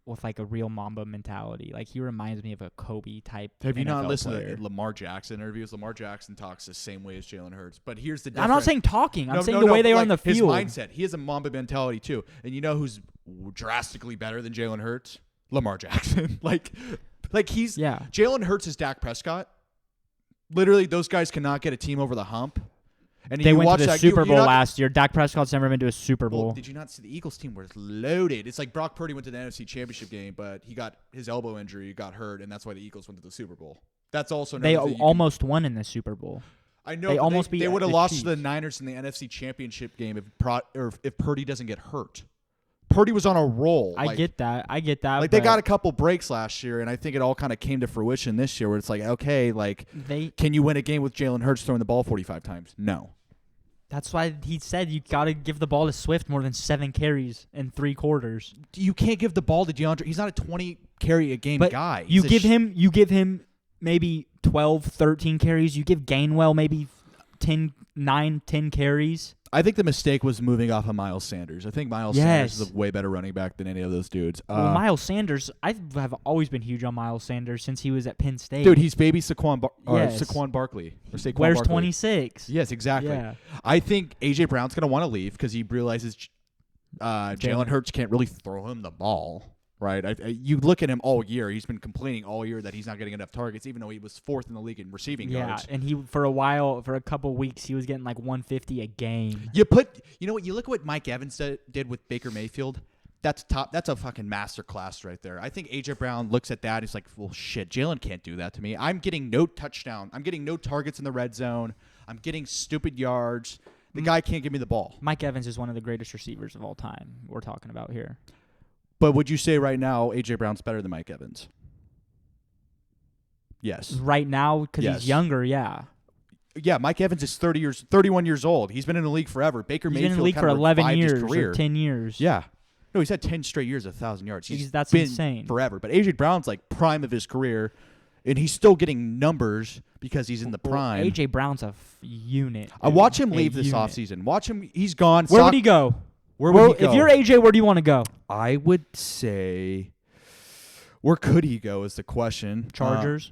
with like a real Mamba mentality. Like, he reminds me of a Kobe type. Have you not NFL listened player. to Lamar Jackson interviews? Lamar Jackson talks the same way as Jalen Hurts, but here's the difference. I'm not saying talking. I'm saying the way they are on the his field. mindset. He has a Mamba mentality too. And you know who's drastically better than Jalen Hurts? Lamar Jackson. like he's Jalen Hurts is Dak Prescott. Literally, those guys cannot get a team over the hump. And they you went watch to the that, Super Bowl last year. Dak Prescott's never been to a Super Bowl. Well, did you not see the Eagles team was loaded? It's like Brock Purdy went to the NFC Championship game, but he got his elbow injury, got hurt, and that's why the Eagles went to the Super Bowl. That's also they almost won in the Super Bowl. I know they almost beat. They would have the lost Chiefs. to the Niners in the NFC Championship game if Purdy doesn't get hurt. Purdy was on a roll. I get that. Like, they got a couple breaks last year, and I think it all kind of came to fruition this year, where it's like, okay, like, can you win a game with Jalen Hurts throwing the ball 45 times? No. That's why he said you got to give the ball to Swift more than 7 carries in 3 quarters. You can't give the ball to DeAndre. He's not a 20 carry a game guy. You give him maybe 12, 13 carries. You give Gainwell maybe 9, 10 carries. I think the mistake was moving off of Miles Sanders. I think Miles Sanders is a way better running back than any of those dudes. Well, Miles Sanders, I have always been huge on Miles Sanders since he was at Penn State. Dude, he's baby Saquon Barkley. Or Saquon Wears Barkley. 26. Yes, exactly. Yeah. I think A.J. Brown's going to want to leave because he realizes Jalen Hurts can't really throw him the ball. Right, you look at him all year. He's been complaining all year that he's not getting enough targets, even though he was 4th in the league in receiving yards. Yeah, and he for a couple weeks, he was getting like 150 a game. You know what? You look at what Mike Evans did with Baker Mayfield. That's a fucking master class right there. I think A.J. Brown looks at that and he's like, well, shit, Jalen can't do that to me. I'm getting no touchdown. I'm getting no targets in the red zone. I'm getting stupid yards. The guy can't give me the ball. Mike Evans is one of the greatest receivers of all time. We're talking about here. But would you say right now A.J. Brown's better than Mike Evans? Yes. Right now, because he's younger, yeah. Yeah, Mike Evans is 31 years old. He's been in the league forever. Baker Mayfield been in the league for 11 years or 10 years. Yeah. No, he's had 10 straight years of 1,000 yards. That's been insane. Forever. But A.J. Brown's like prime of his career, and he's still getting numbers because he's in the prime. A.J. Brown's a unit. I watch him leave this offseason. Watch him. He's gone. Where would he go? Where would he go? If you're AJ, where do you want to go? I would say, where could he go is the question. Chargers?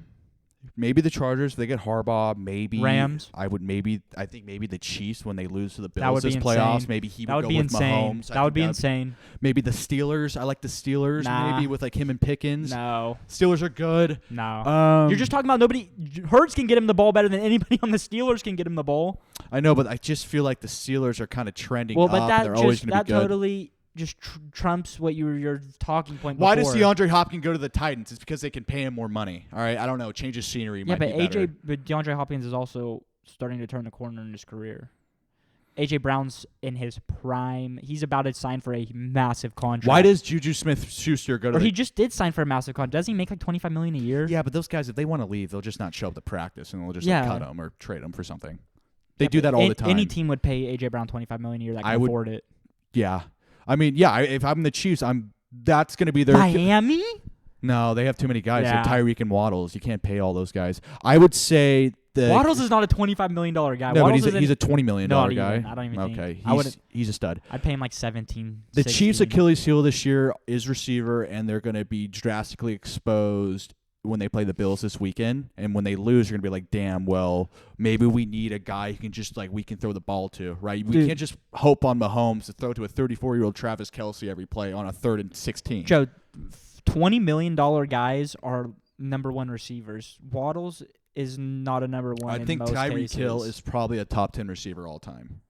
Maybe the Chargers. If they get Harbaugh. Maybe Rams. I think maybe the Chiefs when they lose to the That would Bills be this playoffs. insane. Maybe he That would would go be with insane. Mahomes. That would be insane. Maybe the Steelers. I like the Steelers. Nah. Maybe with like him and Pickens. No. Steelers are good. No. You're just talking about nobody. Hurts can get him the ball better than anybody on the Steelers can get him the ball. I know, but I just feel like the Steelers are kind of trending well, up. but They're always going to be good. Totally just trumps what your talking point Why before. does DeAndre Hopkins go to the Titans? It's because they can pay him more money. All right, I don't know. Change of scenery might be better. But DeAndre Hopkins is also starting to turn the corner in his career. A.J. Brown's in his prime. He's about to sign for a massive contract. Why does Juju Smith-Schuster go to he just did sign for a massive contract. Doesn't he make like $25 million a year? Yeah, but those guys, if they want to leave, they'll just not show up to practice, and they'll just cut them or trade them for something. They do that all the time. Any team would pay A.J. Brown $25 million a year that can afford it. Yeah. I mean, if I'm the Chiefs, that's going to be their Miami? No, they have too many guys. Yeah. They have Tyreek and Waddles. You can't pay all those guys. I would say that Waddles is not a $25 million guy. No, Waddles but he's a $20 million not guy. even. I don't even okay, think. he's a stud. I'd pay him like 17. The 16. Chiefs' Achilles heel this year is receiver, and they're going to be drastically exposed when they play the Bills this weekend. And when they lose, you're going to be like, damn, well, maybe we need a guy who can just, like, we can throw the ball to, right? We can't just hope on Mahomes to throw to a 34-year-old Travis Kelce every play on a 3rd and 16. Joe, $20 million guys are number one receivers. Waddles is not a number one. I think in most Tyreek cases. Hill is probably a top 10 receiver all time.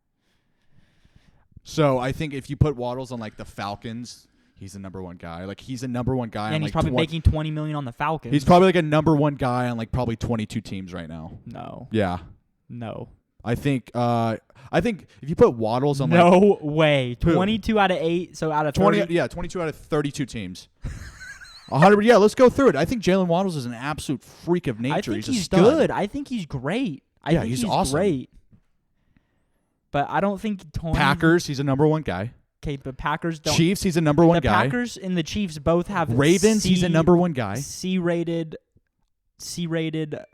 So I think if you put Waddles on, like, the Falcons, he's the number one guy. Like, he's a number one guy. And on, he's like, probably making $20 million on the Falcons. He's probably like a number one guy on, like, probably 22 teams right now. No. Yeah. No. I think if you put Waddles on, like, No way. Who? 22 out of 8, so out of 30. 22 out of 32 teams. 100. Yeah, let's go through it. I think Jalen Waddles is an absolute freak of nature. I think he's a he's stud. good. I think he's great. I think he's awesome. great. But I don't think 20. Packers, he's a number one guy. Okay, but Packers don't. Chiefs, he's a number one the guy. Packers and the Chiefs both have Ravens, he's a number one guy. C-rated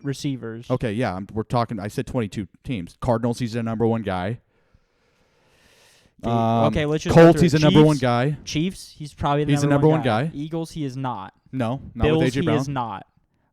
receivers. Okay, yeah, we're talking. I said 22 teams. Cardinals, he's a number one guy. Okay, let's just go Colts, through he's a it. number one Chiefs- guy. Chiefs, he's probably the He's a number number one guy. Eagles, he is not. No, not Bills, with AJ he Brown. is not.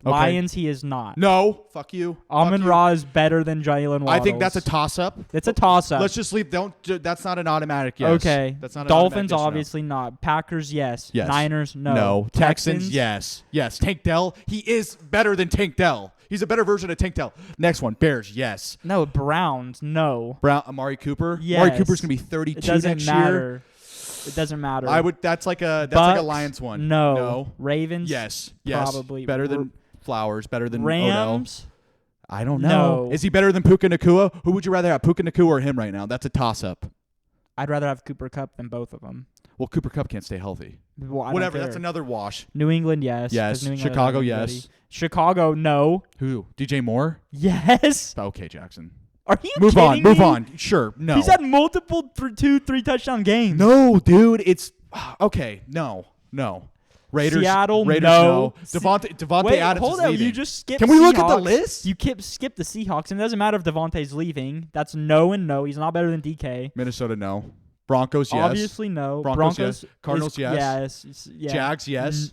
Okay. Lions, he is not. No, fuck you. Amon Fuck you. Ra is better than Jalen Waddles. I think that's a toss-up. It's a toss-up. Let's just leave. That's not an automatic yes. Okay. That's not an Dolphins, automatic yes or no. obviously not. Packers, yes. Yes. Niners, no. No. Texans, yes. Yes. Tank Dell, he is better than Tank Dell. He's a better version of Tank Dell. Next one, Bears, yes. No. Browns, no. Amari Cooper. Yes. Amari Cooper's gonna be 32 It doesn't next matter. year. It doesn't matter. That's like a Bucks, Lions one. No. Ravens, Yes. probably. Better than Flowers. Better than Odell. Rams. I don't know. No. Is he better than Puka Nacua? Who would you rather have, Puka Nacua or him right now? That's a toss-up. I'd rather have Cooper Kupp than both of them. Well, Cooper Kupp can't stay healthy. Well, I don't Whatever. care. That's another wash. New England, yes. 'cause Yes. New England Chicago, is yes. everybody. Chicago, no. Who? DJ Moore? Yes. Okay, Jackson. Are you Move kidding on. me? Move on. Sure. No. He's had multiple 2-3 touchdown games. No, dude. It's okay. No. Raiders. Seattle, Raiders. no. Devontae Wait, Adams hold is on. leaving. You just skipped Can we look at the Seahawks. list? You skip the Seahawks, and it doesn't matter if Devontae's leaving. That's no and no. He's not better than DK. Minnesota, no. Broncos, yes. Obviously, no. Broncos, yes. Cardinals, yes. yes. Jags, yes.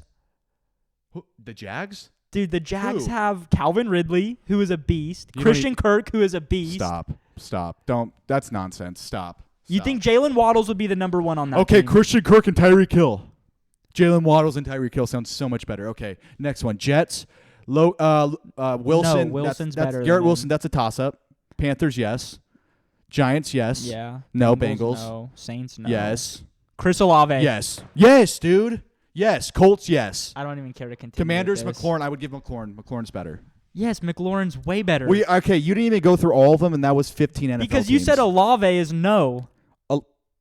The Jags? Dude, the Jags Who? have Calvin Ridley, who is a beast. You know Christian Kirk, who is a beast. Stop. Don't. That's nonsense. Stop. You think Jalen Waddles would be the number one on that Okay, team? Christian Kirk and Tyreek Hill. Jalen Waddles and Tyreek Hill sounds so much better. Okay, next one. Jets. Wilson. No, Wilson's that's better Garrett than Wilson. That's a toss-up. Panthers, yes. Giants, yes. Yeah. No, Bengals. No. Saints, no. Yes. Chris Olave. Yes. Yes, dude. Yes. Colts, yes. I don't even care to continue. Commanders, with this. McLaurin. I would give McLaurin. McLaurin's better. Yes, McLaurin's way better. Okay, you didn't even go through all of them, and that was 15 NFL because you teams. said Olave is no.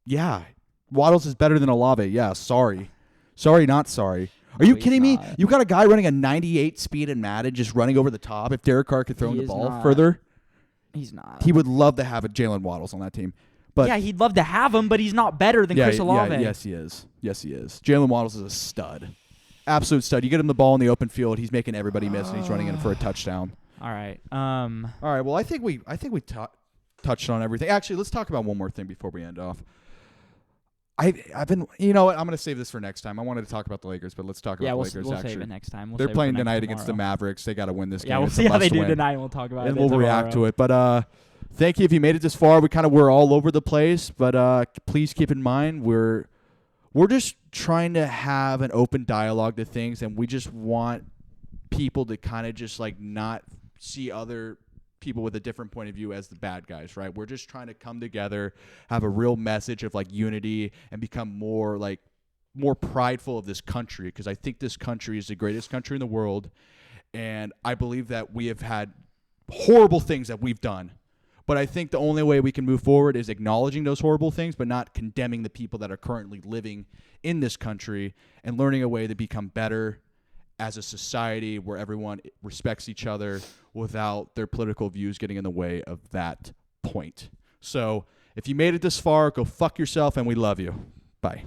Yeah. Waddles is better than Olave. Yeah, sorry. Sorry, not sorry. Are you he's kidding me? not. You got a guy running a 98 speed in Madden just running over the top. If Derek Carr could throw He the is ball not. further, He's not. he would love to have a Jalen Waddles on that team. But yeah, he'd love to have him, but he's not better than Chris Olave. yes, he is. Yes, he is. Jalen Waddles is a stud. Absolute stud. You get him the ball in the open field, he's making everybody miss, and he's running in for a touchdown. All right. All right. Well, I think we touched on everything. Actually, let's talk about one more thing before we end off. I've been, you know what? I'm going to save this for next time. I wanted to talk about the Lakers, but let's talk about the Lakers. We'll actually, save it next time. they're playing tonight against the Mavericks. They got to win this game. Yeah, we'll It's see a how they must do win. tonight, and we'll talk about it. And we'll react to it. But thank you if you made it this far. We kind of were all over the place, but please keep in mind we're just trying to have an open dialogue to things, and we just want people to kind of just like not see other people with a different point of view as the bad guys, right? We're just trying to come together, have a real message of like unity, and become more prideful of this country, because I think this country is the greatest country in the world, and I believe that we have had horrible things that we've done, but I think the only way we can move forward is acknowledging those horrible things, but not condemning the people that are currently living in this country, and learning a way to become better as a society where everyone respects each other without their political views getting in the way of that point. So if you made it this far, go fuck yourself, and we love you. Bye.